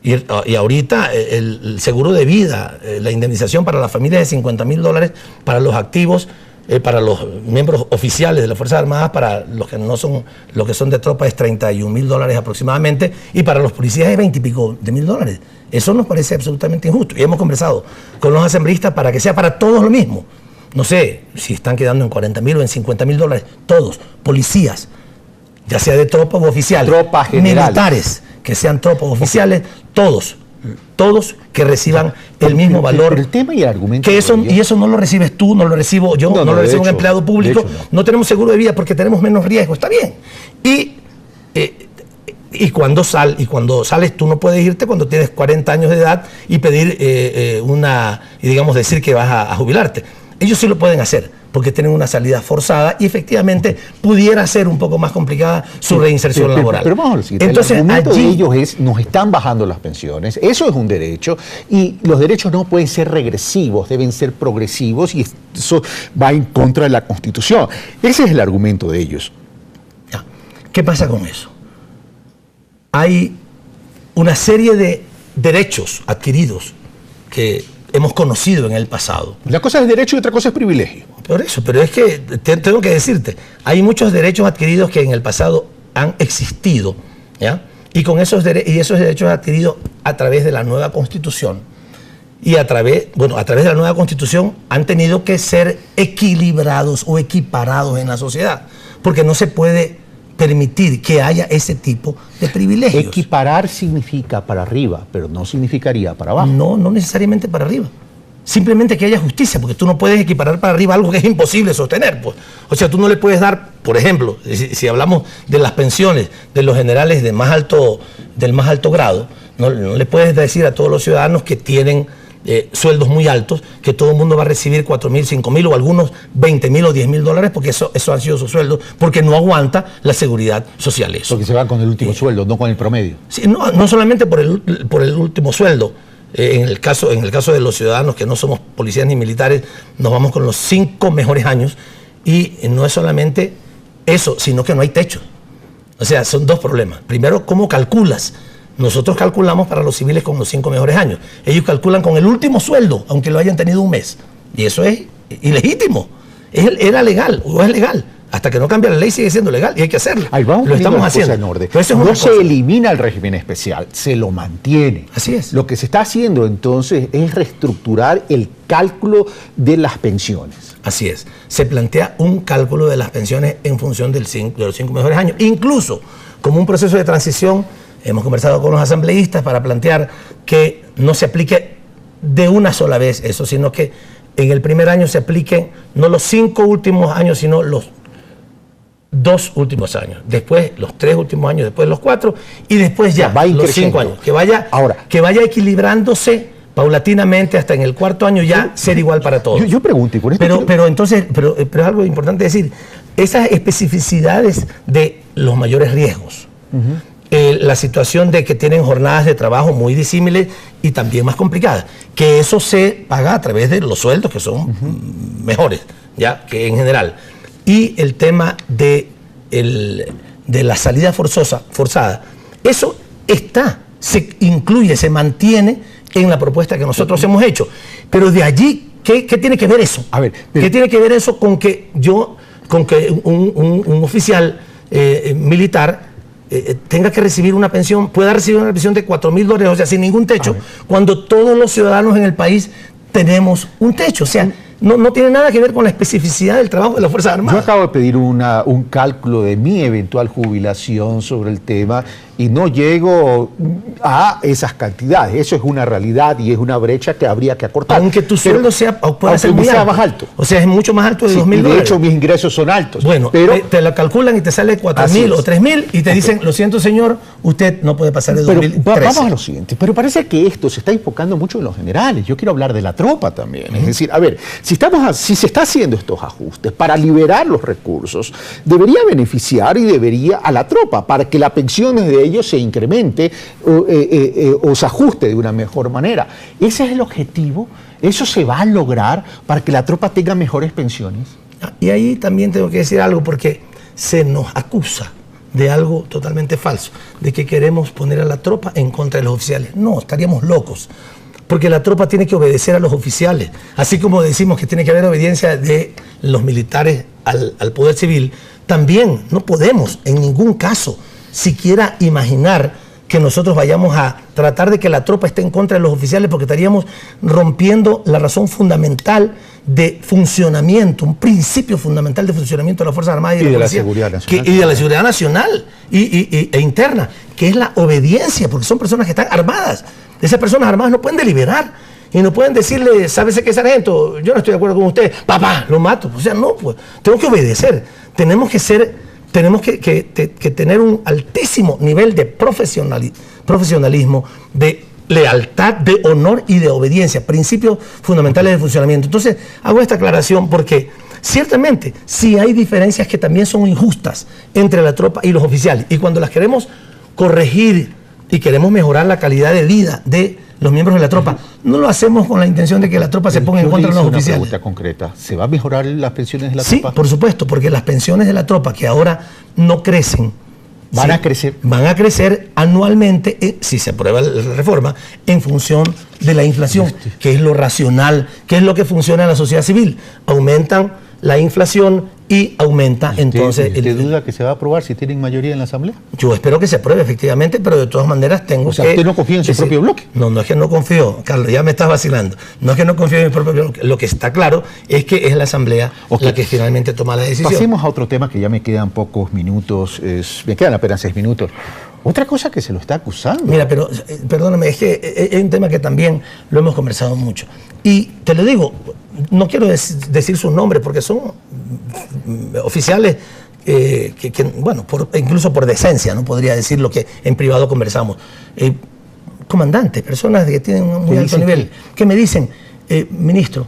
Y ahorita el seguro de vida, la indemnización para las familias de $50,000, para los activos, para los miembros oficiales de las Fuerzas Armadas, para los que no son, los que son de tropa, es $31,000 aproximadamente, y para los policías es $20 y pico de mil. Eso nos parece absolutamente injusto. Y hemos conversado con los asambleístas para que sea para todos lo mismo. No sé si están quedando en $40,000 o en $50,000, todos, policías, ya sea de tropa u oficiales, tropa general, militares, que sean tropas oficiales, todos que reciban el mismo valor. El tema y el argumento. Que eso, y eso no lo recibes tú, no lo recibo yo, no lo recibe un empleado público. No tenemos seguro de vida porque tenemos menos riesgo, está bien. Y cuando sales, tú no puedes irte cuando tienes 40 años de edad y pedir y digamos decir que vas a jubilarte. Ellos sí lo pueden hacer, porque tienen una salida forzada y efectivamente pudiera ser un poco más complicada su reinserción laboral. Pero vamos a decir, entonces, el argumento de ellos es, nos están bajando las pensiones, eso es un derecho, y los derechos no pueden ser regresivos, deben ser progresivos, y eso va en contra de la Constitución. Ese es el argumento de ellos. Ya. ¿Qué pasa con eso? Hay una serie de derechos adquiridos que hemos conocido en el pasado. Una cosa es derecho y otra cosa es privilegio. Por eso, pero es que tengo que decirte, hay muchos derechos adquiridos que en el pasado han existido, ¿ya? Y esos derechos adquiridos a través de la nueva Constitución y a través de la nueva Constitución han tenido que ser equilibrados o equiparados en la sociedad, porque no se puede permitir que haya ese tipo de privilegios. Equiparar significa para arriba, pero no significaría para abajo. No necesariamente para arriba. Simplemente que haya justicia, porque tú no puedes equiparar para arriba algo que es imposible sostener, pues. O sea, tú no le puedes dar, por ejemplo, si hablamos de las pensiones de los generales del más alto grado, no le puedes decir a todos los ciudadanos que tienen sueldos muy altos, que todo el mundo va a recibir 4.000, 5.000 o algunos 20.000 o 10.000 dólares, porque eso han sido sus sueldos, porque no aguanta la seguridad social eso. Porque se va con el último sueldo, no con el promedio. Sí, no solamente por el último sueldo. En el caso de los ciudadanos que no somos policías ni militares, nos vamos con los 5 mejores años, y no es solamente eso, sino que no hay techo. O sea, son dos problemas. Primero, ¿cómo calculas? Nosotros calculamos para los civiles con los 5 mejores años. Ellos calculan con el último sueldo, aunque lo hayan tenido un mes. Y eso es ilegítimo. Era legal o es legal. Hasta que no cambie la ley sigue siendo legal y hay que hacerlo. Ahí vamos, lo estamos haciendo. En orden. No se elimina el régimen especial, se lo mantiene. Así es. Lo que se está haciendo entonces es reestructurar el cálculo de las pensiones. Así es. Se plantea un cálculo de las pensiones en función de los 5 mejores años. Incluso como un proceso de transición, hemos conversado con los asambleístas para plantear que no se aplique de una sola vez eso, sino que en el primer año se apliquen no los 5 últimos años, sino los 2 últimos años, después los 3 últimos años, después los 4 y después ya los 5 años. Que vaya equilibrándose paulatinamente hasta en el 4º año ya ser igual para todos. Yo pregunto, y por esto pero es algo importante decir, esas especificidades de los mayores riesgos, la situación de que tienen jornadas de trabajo muy disímiles y también más complicadas, que eso se paga a través de los sueldos que son mejores, ya que en general. Y el tema de la salida forzada, eso se incluye, se mantiene en la propuesta que nosotros hemos hecho. Pero de allí, ¿qué tiene que ver eso? A ver, ¿qué tiene que ver eso con que un oficial militar tenga que recibir una pensión, pueda recibir una pensión de $4.000, o sea, sin ningún techo, cuando todos los ciudadanos en el país tenemos un techo? O sea, no tiene nada que ver con la especificidad del trabajo de las Fuerzas Armadas. Yo acabo de pedir un cálculo de mi eventual jubilación sobre el tema y no llego a esas cantidades. Eso es una realidad y es una brecha que habría que acortar. Aunque tu sueldo pueda ser muy alto. Más alto. O sea, es mucho más alto de $2.000. Y de hecho, mis ingresos son altos. Bueno, pero te lo calculan y te sale 4.000 o 3.000 y te dicen, lo siento señor, usted no puede pasar de 2.000. Vamos a lo siguiente. Pero parece que esto se está enfocando mucho en los generales. Yo quiero hablar de la tropa también. Es decir, a ver, si se está haciendo estos ajustes para liberar los recursos, debería beneficiar y debería a la tropa para que las pensiones de ellos se incremente o se ajuste de una mejor manera. ¿Ese es el objetivo? ¿Eso se va a lograr para que la tropa tenga mejores pensiones? Y ahí también tengo que decir algo, porque se nos acusa de algo totalmente falso, de que queremos poner a la tropa en contra de los oficiales. No, estaríamos locos. Porque la tropa tiene que obedecer a los oficiales. Así como decimos que tiene que haber obediencia de los militares al poder civil, también no podemos en ningún caso siquiera imaginar que nosotros vayamos a tratar de que la tropa esté en contra de los oficiales, porque estaríamos rompiendo la razón fundamental de funcionamiento, un principio fundamental de funcionamiento de las Fuerzas Armadas y de la seguridad nacional. Y de la seguridad nacional e interna, que es la obediencia, porque son personas que están armadas. Esas personas armadas no pueden deliberar y no pueden decirle, ¿sábese qué, sargento? Yo no estoy de acuerdo con usted, papá, lo mato. O sea, no, pues, tengo que obedecer. Tenemos que tener un altísimo nivel de profesionalismo, de lealtad, de honor y de obediencia, principios fundamentales de funcionamiento. Entonces, hago esta aclaración porque ciertamente sí hay diferencias que también son injustas entre la tropa y los oficiales. Y cuando las queremos corregir y queremos mejorar la calidad de vida de los miembros de la tropa, no lo hacemos con la intención de que la tropa se ponga en contra de los oficiales. Una pregunta concreta. ¿Se va a mejorar las pensiones de la tropa? Sí, por supuesto, porque las pensiones de la tropa, que ahora no crecen, van a crecer. Van a crecer anualmente, si se aprueba la reforma, en función de la inflación, que es lo racional, que es lo que funciona en la sociedad civil. Aumentan la inflación y aumenta entonces... ¿Usted duda que se va a aprobar si tienen mayoría en la Asamblea? Yo espero que se apruebe, efectivamente, pero de todas maneras tengo que... O sea, ¿usted no confía en su propio bloque? No es que no confío, Carlos, ya me estás vacilando. No es que no confío en mi propio bloque. Lo que está claro es que es la Asamblea la que finalmente toma la decisión. Pasemos a otro tema, que ya me quedan pocos minutos, me quedan apenas 6 minutos. Otra cosa que se lo está acusando. Mira, pero perdóname, es que es un tema que también lo hemos conversado mucho. Y te lo digo, no quiero decir sus nombres porque son oficiales bueno, incluso por decencia, no podría decir lo que en privado conversamos. comandantes, personas que tienen un muy alto nivel, que me dicen, ministro,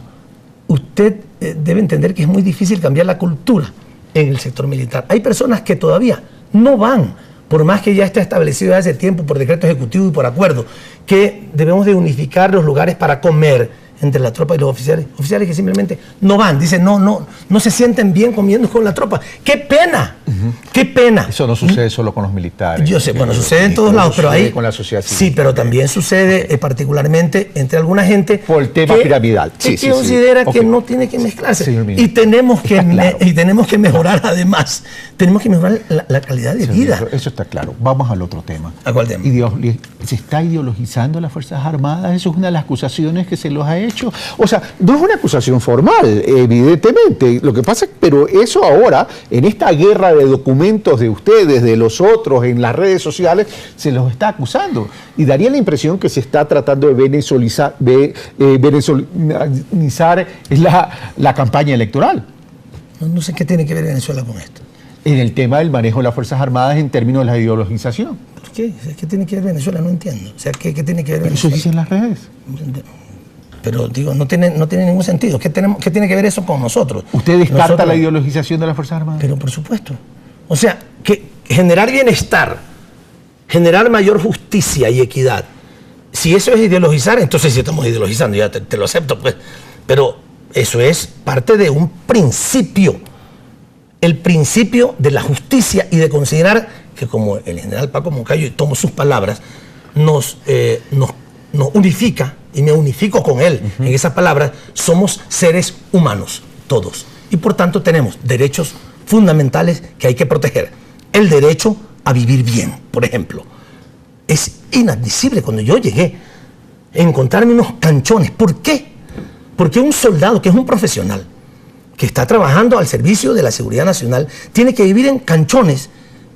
usted debe entender que es muy difícil cambiar la cultura en el sector militar. Hay personas que todavía no van, por más que ya está establecido desde hace tiempo por decreto ejecutivo y por acuerdo, que debemos de unificar los lugares para comer entre la tropa y los oficiales que simplemente no van, dicen no se sienten bien comiendo con la tropa. ¡Qué pena! ¡Qué pena! Eso no sucede solo con los militares. Yo sé, bueno, sucede en todos lados, pero ahí con la sociedad civil. Sí, pero también sucede particularmente entre alguna gente por el tema piramidal. Que considera que no tiene que mezclarse. Y tenemos que mejorar además. Tenemos que mejorar la calidad de vida. Eso está claro. Vamos al otro tema. ¿A cuál tema? ¿Se está ideologizando las Fuerzas Armadas? Eso es una de las acusaciones que se los ha hecho. O sea, no es una acusación formal, evidentemente. Lo que pasa es pero eso ahora, en esta guerra de documentos de ustedes, de los otros, en las redes sociales, se los está acusando. Y daría la impresión que se está tratando de venezolanizar la campaña electoral. No sé qué tiene que ver Venezuela con esto. En el tema del manejo de las Fuerzas Armadas en términos de la ideologización. ¿Por qué? ¿Qué tiene que ver Venezuela? No entiendo. O sea, ¿qué tiene que ver Venezuela? Eso dicen las redes. Pero digo, no tiene ningún sentido. ¿Qué tiene que ver eso con nosotros? ¿Usted descarta la ideologización de las Fuerzas Armadas? Pero por supuesto. O sea, que generar bienestar, generar mayor justicia y equidad, si eso es ideologizar, entonces sí estamos ideologizando, ya te lo acepto, pues. Pero eso es parte de un principio. El principio de la justicia y de considerar que, como el general Paco Moncayo, y tomo sus palabras, nos unifica, y me unifico con él en esas palabras, somos seres humanos, todos. Y por tanto tenemos derechos fundamentales que hay que proteger. El derecho a vivir bien, por ejemplo. Es inadmisible cuando yo llegué a encontrarme unos canchones. ¿Por qué? Porque un soldado que es un profesional, que está trabajando al servicio de la seguridad nacional, tiene que vivir en canchones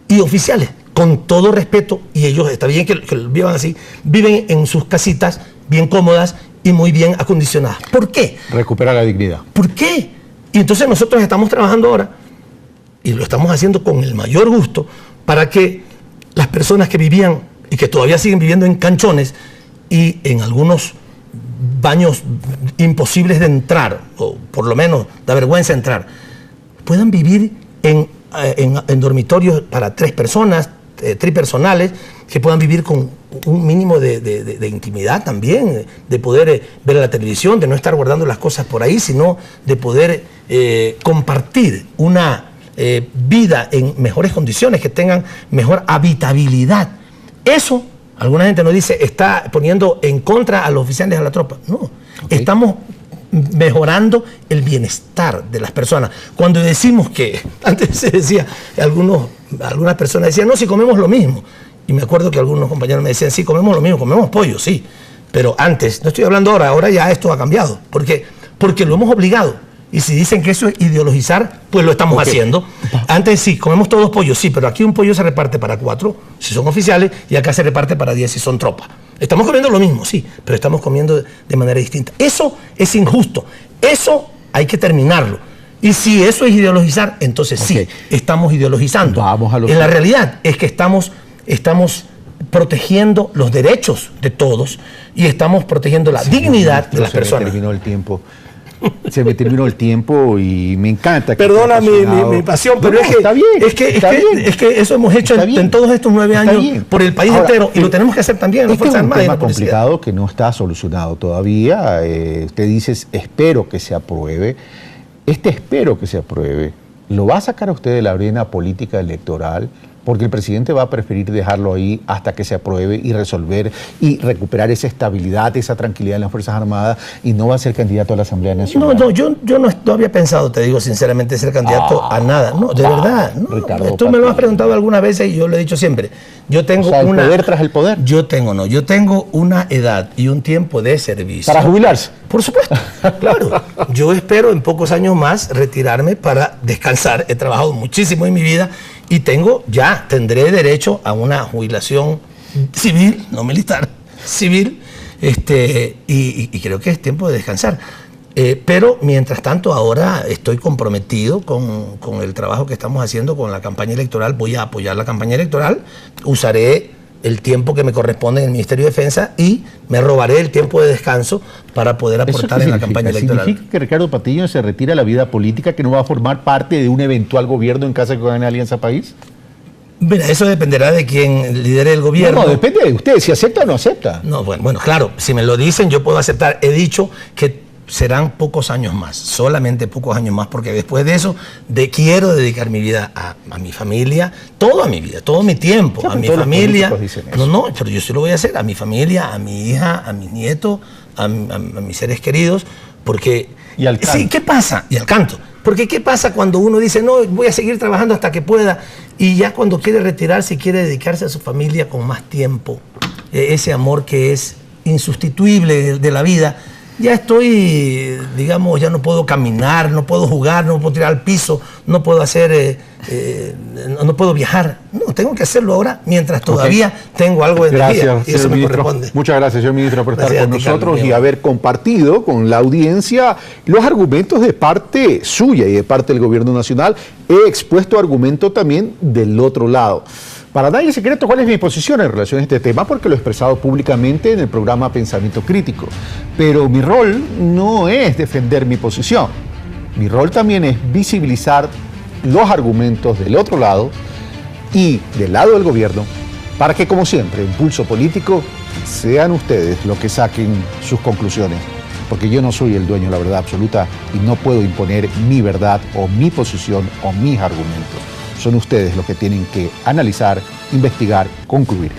y oficiales, con todo respeto, y ellos, está bien que lo vivan así, viven en sus casitas bien cómodas y muy bien acondicionadas. ¿Por qué? Recuperar la dignidad. ¿Por qué? Y entonces nosotros estamos trabajando ahora, y lo estamos haciendo con el mayor gusto, para que las personas que vivían y que todavía siguen viviendo en canchones y en algunos baños imposibles de entrar, o por lo menos da vergüenza entrar, puedan vivir en dormitorios para 3 personas, tripersonales, que puedan vivir con un mínimo de intimidad también, de poder ver la televisión, de no estar guardando las cosas por ahí, sino de poder compartir una vida en mejores condiciones, que tengan mejor habitabilidad. Eso, alguna gente nos dice, está poniendo en contra a los oficiales de la tropa. No, estamos mejorando el bienestar de las personas. Cuando decimos que, antes se decía, algunas personas decían, no, si comemos lo mismo. Y me acuerdo que algunos compañeros me decían, sí, comemos lo mismo, comemos pollo, sí. Pero antes, no estoy hablando ahora ya esto ha cambiado. Porque lo hemos obligado. Y si dicen que eso es ideologizar, pues lo estamos haciendo. Antes sí, comemos todos pollo, sí, pero aquí un pollo se reparte para 4 si son oficiales y acá se reparte para 10 si son tropas. Estamos comiendo lo mismo, sí, pero estamos comiendo de manera distinta. Eso es injusto. Eso hay que terminarlo. Y si eso es ideologizar, entonces sí, estamos ideologizando. En la realidad es que estamos protegiendo los derechos de todos y estamos protegiendo la dignidad de las personas. Se me terminó el tiempo y me encanta. Perdona mi pasión, pero es que eso hemos hecho en todos estos 9 años por el país entero y lo tenemos que hacer también en las Fuerzas Armadas. Es un tema complicado que no está solucionado todavía. Usted dice, espero que se apruebe. Espero que se apruebe, ¿lo va a sacar a usted de la arena política electoral? Porque el presidente va a preferir dejarlo ahí hasta que se apruebe y resolver y recuperar esa estabilidad, esa tranquilidad en las Fuerzas Armadas, y no va a ser candidato a la Asamblea Nacional. No, yo no había pensado, te digo sinceramente, ser candidato a nada. No, de verdad. No. Ricardo, tú me lo has preguntado algunas veces y yo lo he dicho siempre. Yo tengo el poder tras el poder. Yo tengo una edad y un tiempo de servicio. ¿Para jubilarse? Por supuesto, claro. Yo espero en pocos años más retirarme para descansar. He trabajado muchísimo en mi vida y tendré derecho a una jubilación civil, no militar, civil, y creo que es tiempo de descansar. Pero mientras tanto ahora estoy comprometido con el trabajo que estamos haciendo con la campaña electoral. Voy a apoyar la campaña electoral, usaré el tiempo que me corresponde en el Ministerio de Defensa y me robaré el tiempo de descanso para poder aportar en la campaña electoral. ¿Significa que Ricardo Patiño se retira de la vida política, que no va a formar parte de un eventual gobierno en caso de que gane Alianza País? Mira, eso dependerá de quién lidere el gobierno. No, depende de usted, si acepta o no acepta. No, bueno, claro, si me lo dicen yo puedo aceptar. He dicho que serán pocos años más, solamente pocos años más, porque después de eso quiero dedicar mi vida a mi familia, toda mi vida, todo mi tiempo, a mi familia. No, pero yo sí lo voy a hacer, a mi familia, a mi hija, a mis nietos, a mis seres queridos, porque... Y al canto. Sí, ¿qué pasa? Y al canto. Porque ¿qué pasa cuando uno dice, no, voy a seguir trabajando hasta que pueda, y ya cuando quiere retirarse y quiere dedicarse a su familia con más tiempo, ese amor que es insustituible de la vida, ya estoy, digamos, ya no puedo caminar, no puedo jugar, no puedo tirar al piso, no puedo hacer, no puedo viajar. No, tengo que hacerlo ahora mientras todavía tengo algo de energía. Y eso me corresponde. Muchas gracias, señor ministro, por estar con nosotros y haber compartido con la audiencia los argumentos de parte suya y de parte del gobierno nacional. He expuesto argumentos también del otro lado. Para nadie es secreto cuál es mi posición en relación a este tema, porque lo he expresado públicamente en el programa Pensamiento Crítico. Pero mi rol no es defender mi posición. Mi rol también es visibilizar los argumentos del otro lado y del lado del gobierno, para que, como siempre, en Pulso Político, sean ustedes los que saquen sus conclusiones. Porque yo no soy el dueño de la verdad absoluta y no puedo imponer mi verdad o mi posición o mis argumentos. Son ustedes los que tienen que analizar, investigar, concluir.